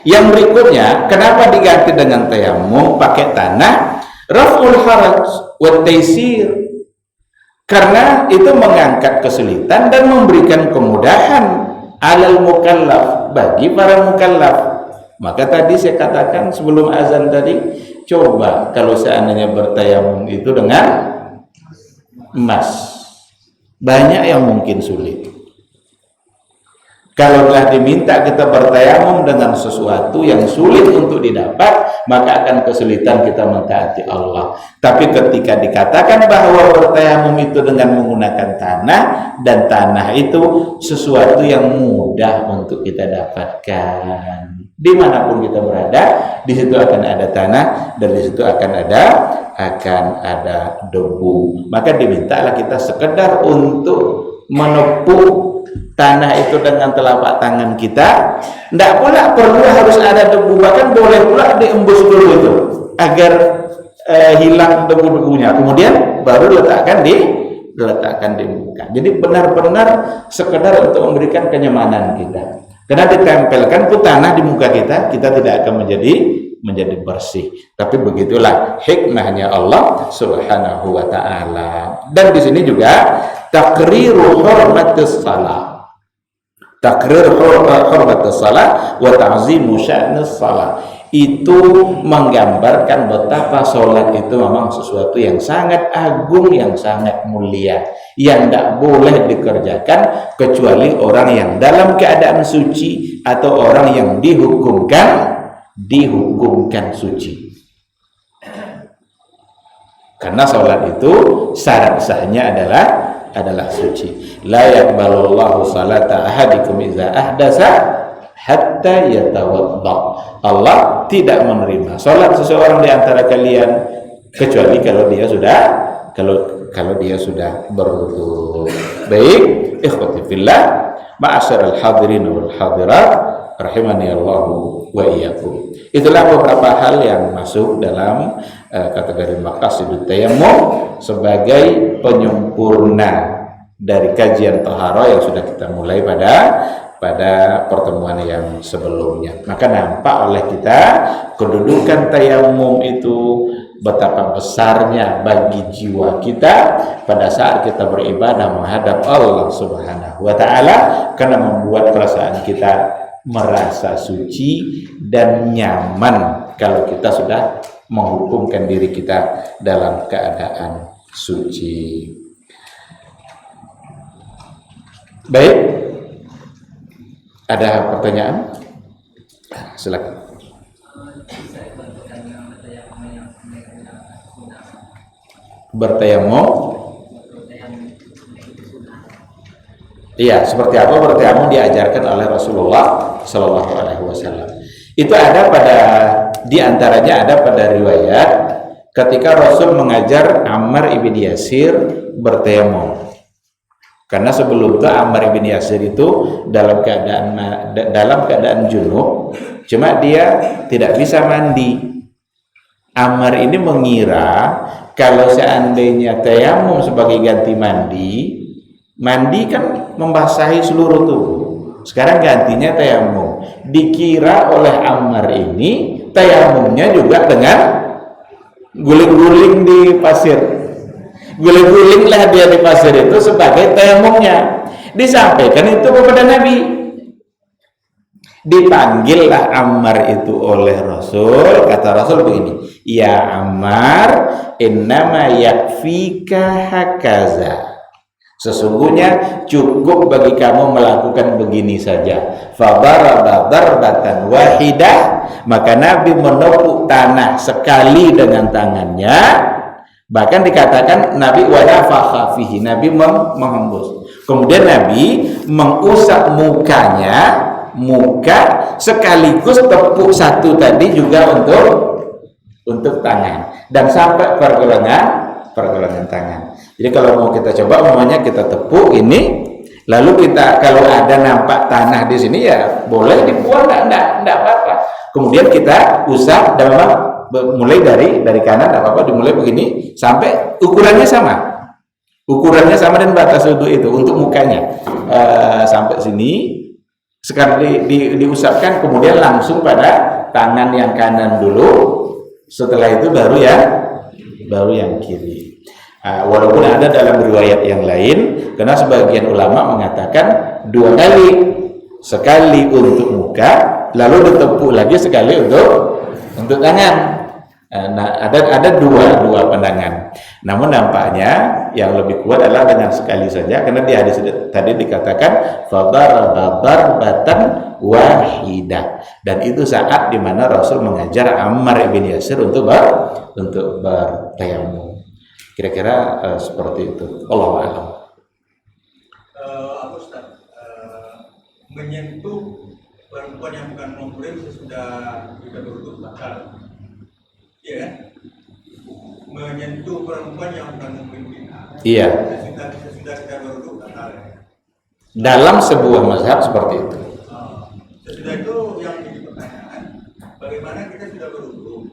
Yang berikutnya, kenapa diganti dengan tayamum pakai tanah? Raf'ul haraj wa taysir. Karena itu mengangkat kesulitan dan memberikan kemudahan alal mukallaf, bagi para mukallaf. Maka tadi saya katakan sebelum azan tadi, coba kalau seandainya bertayamum itu dengan emas, banyak yang mungkin sulit. Kalau telah diminta kita bertayamum dengan sesuatu yang sulit untuk didapat, maka akan kesulitan kita mentaati Allah. Tapi ketika dikatakan bahwa bertayamum itu dengan menggunakan tanah, dan tanah itu sesuatu yang mudah untuk kita dapatkan. Dimanapun kita berada, di situ akan ada tanah, dan di situ akan ada debu. Maka dimintalah kita sekedar untuk menepuk tanah itu dengan telapak tangan kita. Tidak pula perlu harus ada debu, bahkan boleh pula diembus dulu itu agar hilang debu-debunya, kemudian baru diletakkan di muka. Jadi benar-benar sekedar untuk memberikan kenyamanan kita. Karena ditempelkan tuh tanah di muka kita tidak akan menjadi bersih. Tapi begitulah hikmahnya Allah Subhanahu wa taala. Dan di sini juga takriru hurmatis salat. Takrir hurmatis salat wa ta'zimu sya'nis salat. Itu menggambarkan betapa sholat itu memang sesuatu yang sangat agung, yang sangat mulia, yang tidak boleh dikerjakan kecuali orang yang dalam keadaan suci atau orang yang dihukumkan suci. Karena sholat itu syarat sahnya adalah suci. La yaqbalullahu salata ahadikum idza ahdasa hatta yatawadda. Allah tidak menerima salat seseorang di antara kalian kecuali kalau dia sudah berwudu. Baik, ikhwati fillah, ma'asyiral hadirin wal hadirat, rahimani Allah wa iyyakum. Itulah beberapa hal yang masuk dalam kategori maqasidut tayammum sebagai penyempurna dari kajian taharah yang sudah kita mulai pada pertemuan yang sebelumnya. Maka nampak oleh kita kedudukan tayamum itu betapa besarnya bagi jiwa kita pada saat kita beribadah menghadap Allah Subhanahu wa taala, karena membuat perasaan kita merasa suci dan nyaman kalau kita sudah menghukumkan diri kita dalam keadaan suci. Baik, ada pertanyaan? Silakan. Bertayamum? Iya, seperti apa bertayamum diajarkan oleh Rasulullah Sallallahu Alaihi Wasallam. Itu ada di antaranya ada pada riwayat ketika Rasul mengajar Ammar ibn Yasir bertayamum. Karena sebelum itu Ammar ibn Yasir itu dalam keadaan junub, cuma dia tidak bisa mandi. Ammar ini mengira kalau seandainya tayamum sebagai ganti mandi kan membasahi seluruh tubuh. Sekarang gantinya tayamum. Dikira oleh Ammar ini tayamumnya juga dengan guling-guling di pasir. Guling-gulinglah dia di pasir itu sebagai tayamumnya. Disampaikan itu kepada Nabi. Dipanggillah Ammar itu oleh Rasul. Kata Rasul begini, ya Ammar, innama yakfika hakaza. Sesungguhnya cukup bagi kamu melakukan begini saja. Fadaraba darbatan wahidah, maka Nabi menepuk tanah sekali dengan tangannya. Bahkan dikatakan Nabi wanafakha fihi, Nabi menghembus. Kemudian Nabi mengusap muka sekaligus tepuk satu tadi juga untuk tangan dan sampai pergelangan tangan. Jadi kalau mau kita coba, umpamanya kita tepuk ini, lalu kita kalau ada nampak tanah di sini ya boleh dibuang, enggak apa-apa. Kemudian kita usap dan memang mulai dari kanan enggak apa-apa, dimulai begini sampai ukurannya sama dan batas wudhu itu untuk mukanya sampai sini sekali diusapkan, kemudian langsung pada tangan yang kanan dulu, setelah itu baru yang kiri. Walaupun ada dalam riwayat yang lain, karena sebagian ulama mengatakan 2 kali, sekali untuk muka, lalu ditepuk lagi sekali untuk tangan. Nah, ada dua pandangan. Namun nampaknya yang lebih kuat adalah dengan sekali saja, karena di hadis tadi dikatakan fadaraba darbatan wahidah, dan itu saat di mana Rasul mengajar Ammar bin Yasir untuk bertayamum. Kira-kira seperti itu. Allahu a'lam. Ustaz, menyentuh perempuan yang bukan muhrim sesudah kita berwudu batal. Iya kan? Menyentuh perempuan yang bukan muhrim. Iya. Sesudah kita berwudu batal. Dalam sebuah mazhab seperti itu. Sesudah itu yang jadi pertanyaan, bagaimana kita sudah berwudu,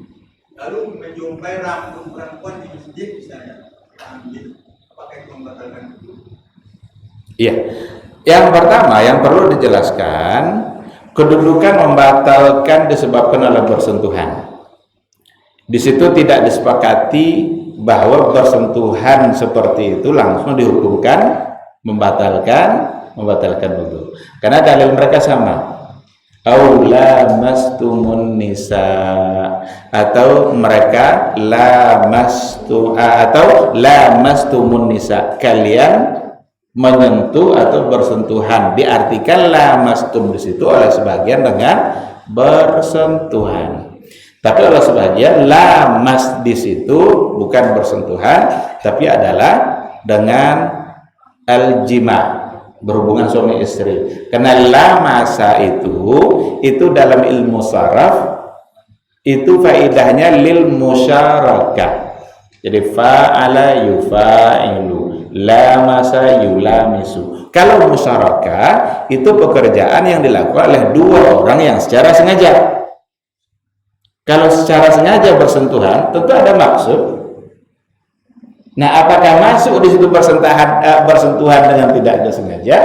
lalu menjumpai rambut perempuan di masjid misalnya, ambil, apakah itu membatalkan wudu? Iya. Yang pertama yang perlu dijelaskan, kedudukan membatalkan disebabkan oleh bersentuhan. Di situ tidak disepakati bahwa bersentuhan seperti itu langsung dihukumkan membatalkan wudu. Karena dalil mereka sama. Aula mastumun nisa, atau mereka lamastumun nisa, kalian menyentuh atau bersentuhan. Diartikan lamastum di situ oleh sebagian dengan bersentuhan. Tapi oleh sebagian lamas di situ bukan bersentuhan, tapi adalah dengan al-jima, berhubungan suami istri. Karena lamasa itu dalam ilmu saraf itu faidahnya lil musyarakah. Jadi fa'ala yufa'ilu, lamasa yulamisu. Kalau musyarakah itu pekerjaan yang dilakukan oleh 2 orang yang secara sengaja. Kalau secara sengaja bersentuhan, tentu ada maksud. Nah, apakah masuk di situ bersentuhan dengan tidak ada sengaja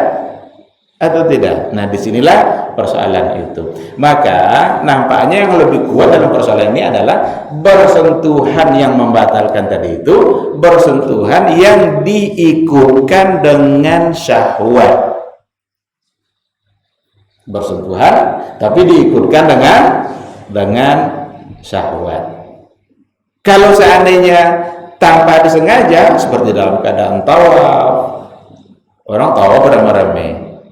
atau tidak? Nah, disinilah persoalan itu. Maka nampaknya yang lebih kuat dalam persoalan ini adalah bersentuhan yang membatalkan tadi itu, bersentuhan yang diikutkan dengan syahwat. Bersentuhan tapi diikutkan dengan syahwat. Kalau seandainya tanpa disengaja, seperti dalam keadaan tawaf, orang tawaf beramai-ramai,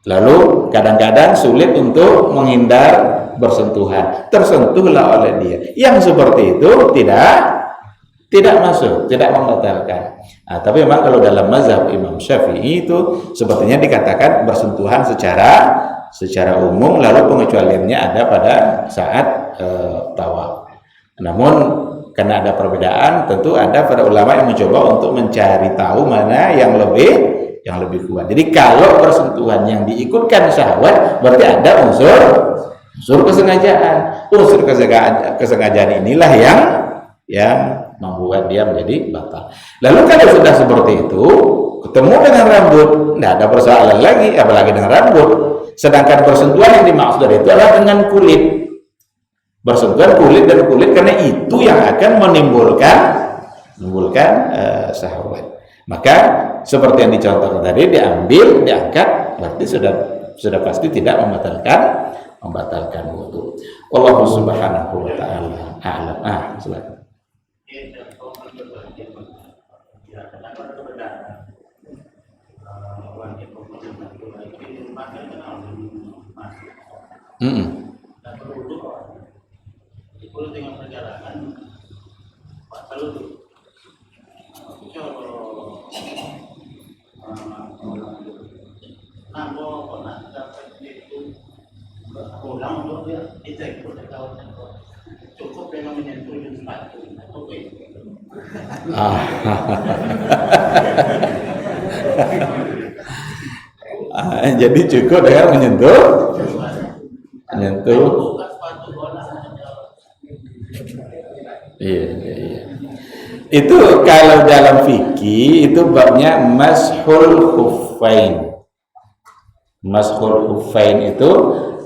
lalu kadang-kadang sulit untuk menghindar bersentuhan, tersentuhlah oleh dia, yang seperti itu tidak masuk, tidak membatalkan. Nah, tapi memang kalau dalam mazhab Imam Syafi'i itu sepertinya dikatakan bersentuhan secara umum, lalu pengecualiannya ada pada saat tawaf. Namun karena ada perbedaan, tentu ada para ulama yang mencoba untuk mencari tahu mana yang lebih kuat. Jadi kalau bersentuhan yang diikutkan syahwat, berarti ada unsur kesengajaan. Unsur kesengajaan inilah yang membuat dia menjadi batal. Lalu kalau sudah seperti itu, ketemu dengan rambut, tidak ada persoalan lagi, apalagi dengan rambut. Sedangkan bersentuhan yang dimaksud dari itu adalah dengan kulit. Bersentuhan kulit dan kulit, karena itu yang akan menimbulkan syahwat. Maka seperti yang dicontohkan tadi, diangkat, berarti sudah pasti tidak membatalkan wudu. Wallahu subhanahu wa ta'ala a'lam. Silakan. Kalau dengan perjalanan kalau pernah dapat itu pulang untuk dia dicek cukup dengan menyentuh di sepatu. Jadi cukup dengan menyentuh. Iya. Itu kalau dalam fikih itu babnya mashul khuffain. Mashul khuffain itu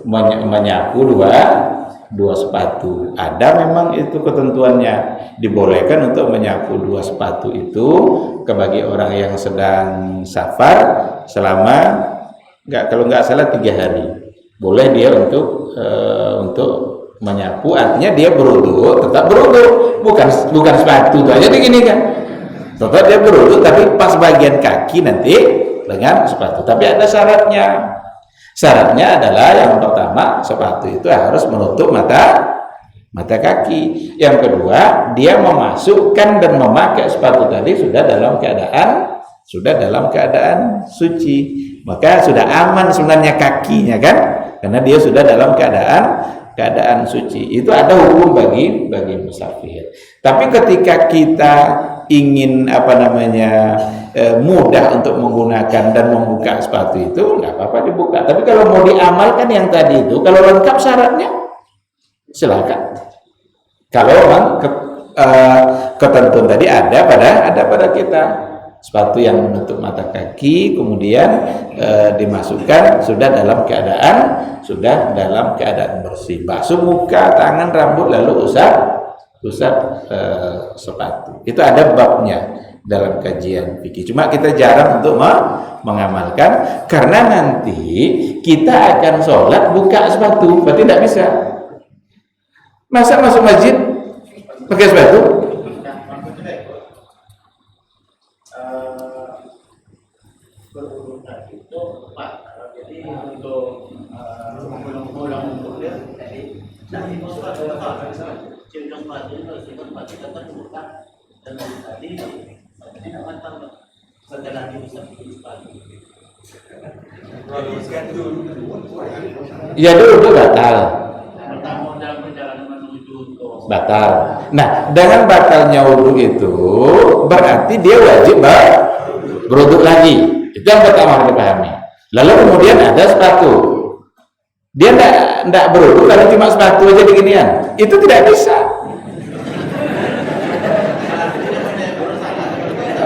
menyapu dua sepatu. Ada memang itu ketentuannya, dibolehkan untuk menyapu dua sepatu itu bagi orang yang sedang safar selama kalau nggak salah 3 hari. Boleh dia untuk menyapu, artinya dia berwudu, tetap berwudu, bukan sepatu itu aja begini kan. Tetap dia berwudu tapi pas bagian kaki nanti dengan sepatu. Tapi ada syaratnya. Syaratnya adalah yang pertama, sepatu itu harus menutup mata kaki. Yang kedua, dia memasukkan dan memakai sepatu tadi sudah dalam keadaan suci. Maka sudah aman sebenarnya kakinya kan? Karena dia sudah dalam keadaan suci. Itu ada hukum bagi musafir. Tapi ketika kita ingin mudah untuk menggunakan dan membuka sepatu itu, nggak apa-apa dibuka. Tapi kalau mau diamalkan yang tadi itu, kalau lengkap syaratnya, silakan. Kalau memang ketentuan tadi ada pada kita, sepatu yang menutup mata kaki, kemudian dimasukkan sudah dalam keadaan bersih, basuh muka, tangan, rambut, lalu usap sepatu. Itu ada babnya dalam kajian fikih. Cuma kita jarang untuk mengamalkan karena nanti kita akan sholat buka sepatu, berarti tidak bisa. Masa masuk masjid pakai sepatu? Berurutan itu 4. Jadi untuk mengulang dia dari cium sepatu itu sepatu tetap buka dan tadi tidak matang setelah bisa sepatu. Ya dulu itu batal. Pertama dalam perjalanan menuju ke Batal. Nah, dengan batalnya wudu itu berarti dia wajib berwudu lagi. Itu yang pertama harus dipahami. Lalu kemudian ada sepatu. Dia tidak berwudu kalau cuma sepatu aja beginian. Itu tidak bisa.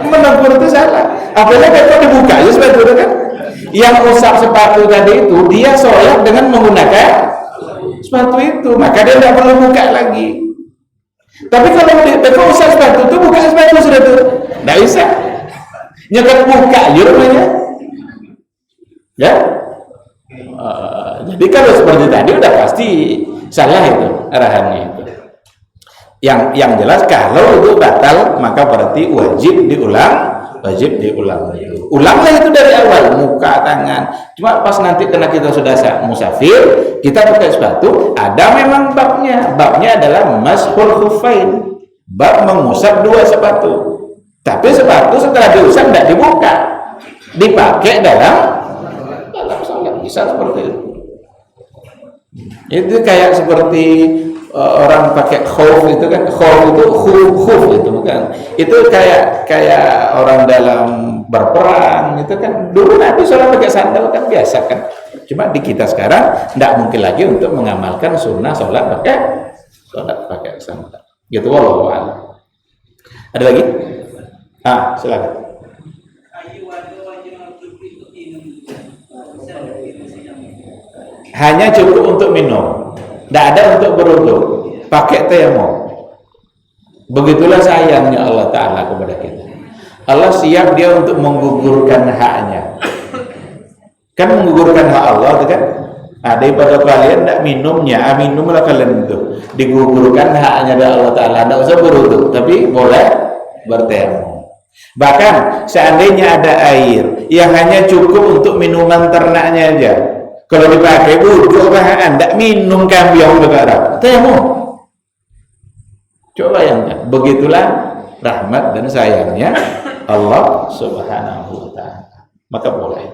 Menegur itu salah. Apalagi kalau dibuka aja sepatu itu kan. Yang usap sepatu tadi itu dia sholat dengan menggunakan sepatu itu, maka dia tidak perlu buka lagi. Tapi kalau dia usap sepatu itu, buka sepatu sudah tuh, tidak bisa. Nyekat buka aja rumahnya. Ya. Jadi kalau seperti tadi udah pasti salah itu arahannya itu. Yang jelas kalau itu batal maka berarti wajib diulang itu. Ulanglah itu dari awal, muka, tangan. Cuma pas nanti karena kita sudah musafir, kita pakai sepatu, ada memang babnya. Babnya adalah mashul khuffain, bab mengusap dua sepatu. Tapi sepatu setelah diusap tidak dibuka, dipakai dalam sholat. Bisa seperti itu. Itu kayak seperti orang pakai khuf itu kan, khuf itu khuf itu bukan. Itu kayak orang dalam berperang itu kan. Dulu Nabi sholat pakai sandal kan biasa kan. Cuma di kita sekarang tidak mungkin lagi untuk mengamalkan sunnah sholat pakai sandal. Gitu wallahu a'lam. Ada lagi? Silakan. Hanya cukup untuk minum, tidak ada untuk berwudu, pakai tayamum. Begitulah sayangnya Allah Ta'ala kepada kita. Allah siap dia untuk menggugurkan haknya. Kan menggugurkan hak Allah itu kan. Daripada kalian tidak minumnya, minumlah kalian itu. Digugurkan haknya dari Allah Ta'ala. Tidak usah berwudu, tapi boleh bertayamum. Bahkan seandainya ada air yang hanya cukup untuk minuman ternaknya aja, kalau dipakai wudu bahan, tidak minum kambiong negara, tayamum. Coba bayangkan, begitulah rahmat dan sayangnya Allah Subhanahu wa Ta'ala. Maka boleh.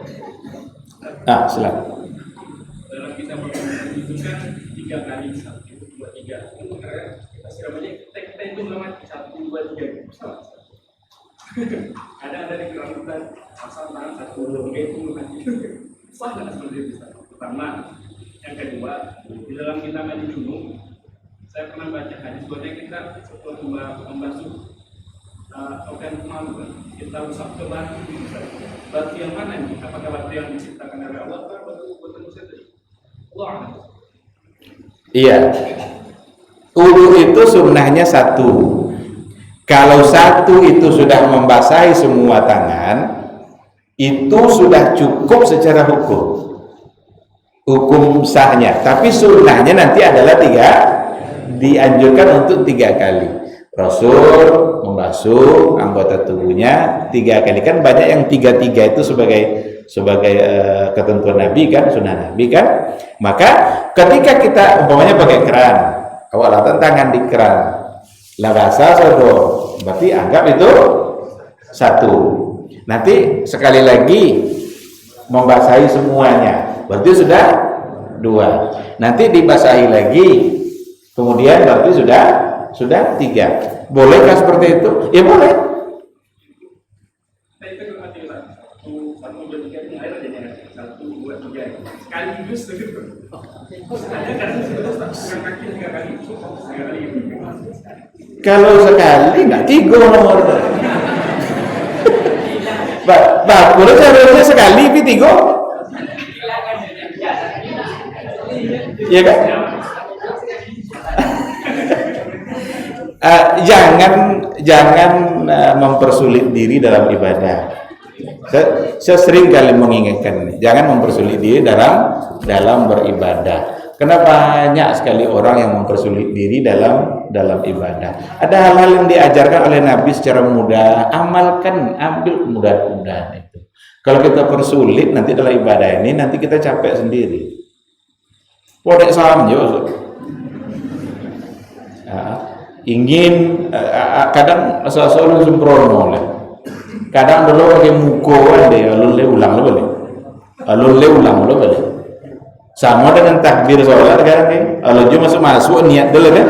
Silakan. Dalam kita itu kan 3 kali 1, 2, 3. Kita namanya kita itu namanya 1, 2, 3. Ada di keramutan asal tangan 1, 2, 3 itu nanti. Sah nggak seperti itu? Pertama, yang kedua, di dalam kitab mandi junub, saya pernah baca hadis bahwa kita setelah membasuh organ kemaluan, kita usap ke batu. Batu yang mana ini? Apakah batu yang diciptakan oleh Allah atau batu Iya. Wudu itu sunnahnya satu. Kalau satu itu sudah membasahi semua tangan, itu sudah cukup secara hukum sahnya. Tapi sunnahnya nanti adalah dianjurkan untuk 3 kali. Rasul membasuh anggota tubuhnya 3 kali. Kan banyak yang 3-3 itu sebagai ketentuan Nabi kan, sunnah Nabi kan. Maka ketika kita umpamanya pakai keran, awalatan tangan di keran, lah basah sodo, berarti anggap itu satu. Nanti sekali lagi membasahi semuanya, berarti sudah 2. Nanti dibasahi lagi, kemudian berarti sudah 3. Bolehkah seperti itu? Ya boleh. Satu dua tiga ini air aja 1 2 3 sekaligus begitu. Ada kan sebetulnya kaki 3 kali. Kalau sekali nggak 3 nomor. Boleh seharusnya sekali tapi 3. Iya kan? Jangan mempersulit diri dalam ibadah. Saya sering kali mengingatkan ini, jangan mempersulit diri dalam beribadah. Karena banyak sekali orang yang mempersulit diri dalam ibadah. Ada hal-hal yang diajarkan oleh Nabi secara mudah, amalkan, ambil kemudahan-kemudahan itu. Kalau kita persulit nanti dalam ibadah ini, nanti kita capek sendiri. Podek salam jo. Ingin kadang asal-asal sembrono lah. Kadang dulu pakai muko kan deh, alun ulang lo boleh. Sama dengan takbir sholat sekarang nih. Kalau dia masuk niat dulu kan.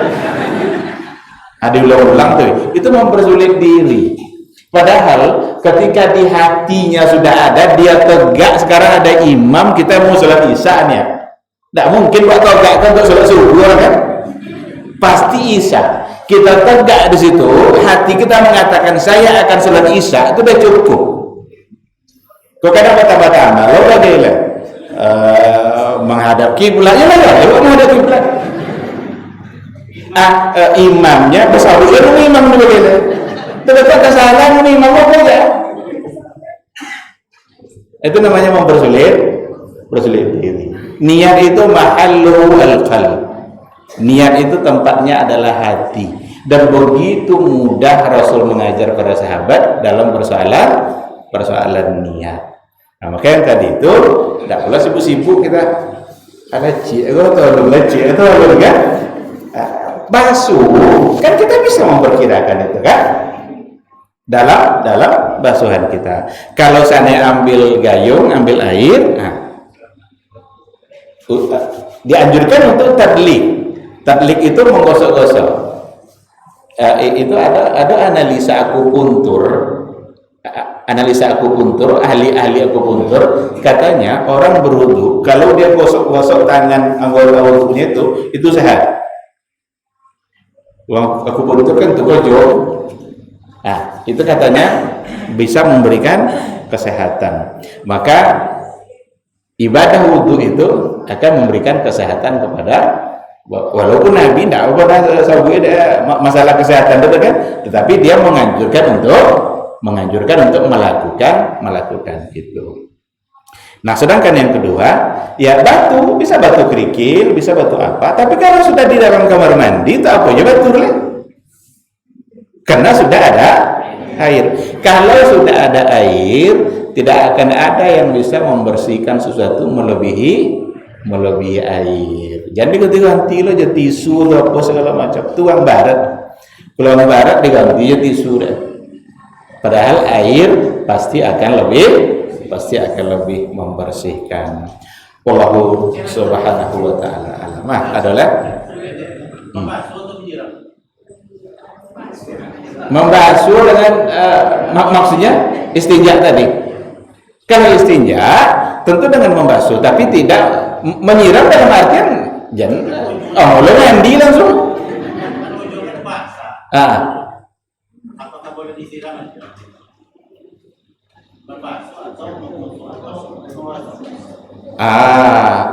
Ada ulang-ulang tuh. Itu mempersulit diri. Padahal ketika di hatinya sudah ada, dia tegak. Sekarang ada imam, kita mau sholat isya nih. Tidak mungkin Pak tegak kan untuk sholat subuh kan? Pasti isya. Kita tegak di situ, hati kita mengatakan saya akan sholat isya, itu udah cukup. Kok kadang bata-bata, lo bagaimana? Menghadap kiblat, ya menghadap kiblat. Imamnya besar, imam itu bagaimana? Terlepas kesalahan imam apa ya? Itu namanya mempersulit diri. Niat itu mahallu al-qalb. Niat itu tempatnya adalah hati. Dan begitu mudah Rasul mengajar para sahabat dalam persoalan niat. Nah, makanya tadi itu tidak pula sibuk-sibuk kita ada atau kan? Basuh kan kita bisa memperkirakan itu kan dalam basuhan kita. Kalau saya ambil gayung, ambil air, dianjurkan untuk tadlik itu menggosok-gosok. Itu ada analisa akupuntur, ahli akupuntur katanya orang berwudu kalau dia gosok-gosok tangan anggota wudunya itu sehat. Akupuntur kan tuh gojo. Itu katanya bisa memberikan kesehatan. Maka ibadah wudu itu akan memberikan kesehatan kepada, walaupun Nabi tidak pernah masalah kesehatan itu kan, tetapi dia menganjurkan untuk melakukan itu. Nah, sedangkan yang kedua, ya bisa batu kerikil, bisa batu apa, tapi kalau sudah di dalam kamar mandi itu apa aja batu lah. Karena sudah ada air. Kalau sudah ada air, tidak akan ada yang bisa membersihkan sesuatu melebihi air. Jadi ganti lo jadi tisu atau apa segala macam, tuang barat diganti jadi tisu deh. Padahal air pasti akan lebih membersihkan. Wallahu subhanahu wa ta'ala alam. Adalah membasuh dengan maksudnya istinja tadi. Kalau istinja tentu dengan membasuh, tapi tidak menyiram dalam artian boleh mandi langsung. Apakah boleh disiram aja? Berbasuh atau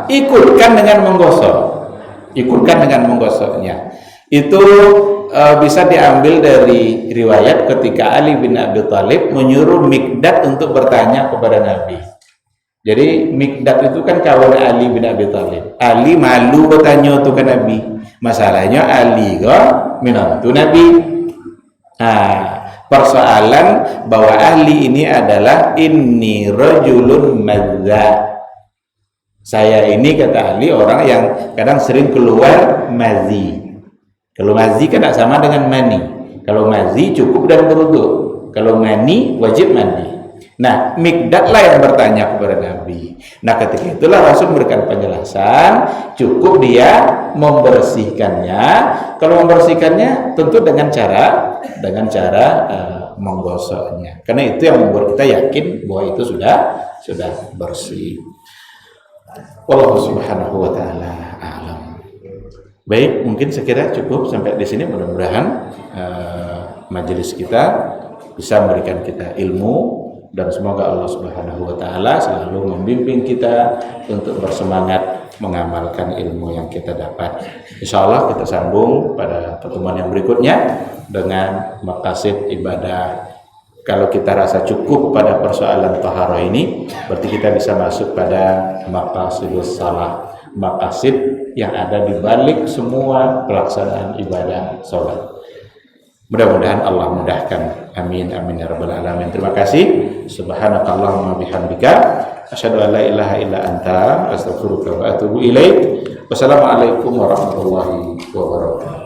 Ikutkan dengan menggosok. Ikutkan dengan menggosoknya. Itu bisa diambil dari riwayat ketika Ali bin Abi Thalib menyuruh Mikdad untuk bertanya kepada Nabi. Jadi Mikdad itu kan kawan Ali bin Abi Thalib. Ali malu bertanya tu ke Nabi. Masalahnya Ali menantu Nabi. Persoalan bahwa Ali ini adalah inni rajulun madza. Saya ini kata Ali orang yang kadang sering keluar mazi. Kalau mazi kan tak sama dengan mani. Kalau mazi cukup dan berwudu. Kalau mani wajib mandi. Nah, Mikdad lah yang bertanya kepada Nabi. Nah, ketika itulah Rasul memberikan penjelasan, cukup dia membersihkannya. Kalau membersihkannya tentu dengan cara menggosoknya. Karena itu yang membuat kita yakin bahwa itu sudah bersih. Wallahu subhanahu wa ta'ala a'lam. Baik, mungkin sekira cukup sampai di sini. Mudah-mudahan majelis kita bisa memberikan kita ilmu, dan semoga Allah Subhanahu wa taala selalu membimbing kita untuk bersemangat mengamalkan ilmu yang kita dapat. Insyaallah kita sambung pada pertemuan yang berikutnya dengan maqasid ibadah. Kalau kita rasa cukup pada persoalan taharah ini, berarti kita bisa masuk pada maqasidus salah, maqasid yang ada di balik semua pelaksanaan ibadah salat. Mudah-mudahan Allah mudahkan. Amin amin ya rabbal alamin. Terima kasih. Subhanakallahumma bihamdika asyhadu an la ilaha illa anta astaghfiruka wa atubu ilaik. Wassalamualaikum warahmatullahi wabarakatuh.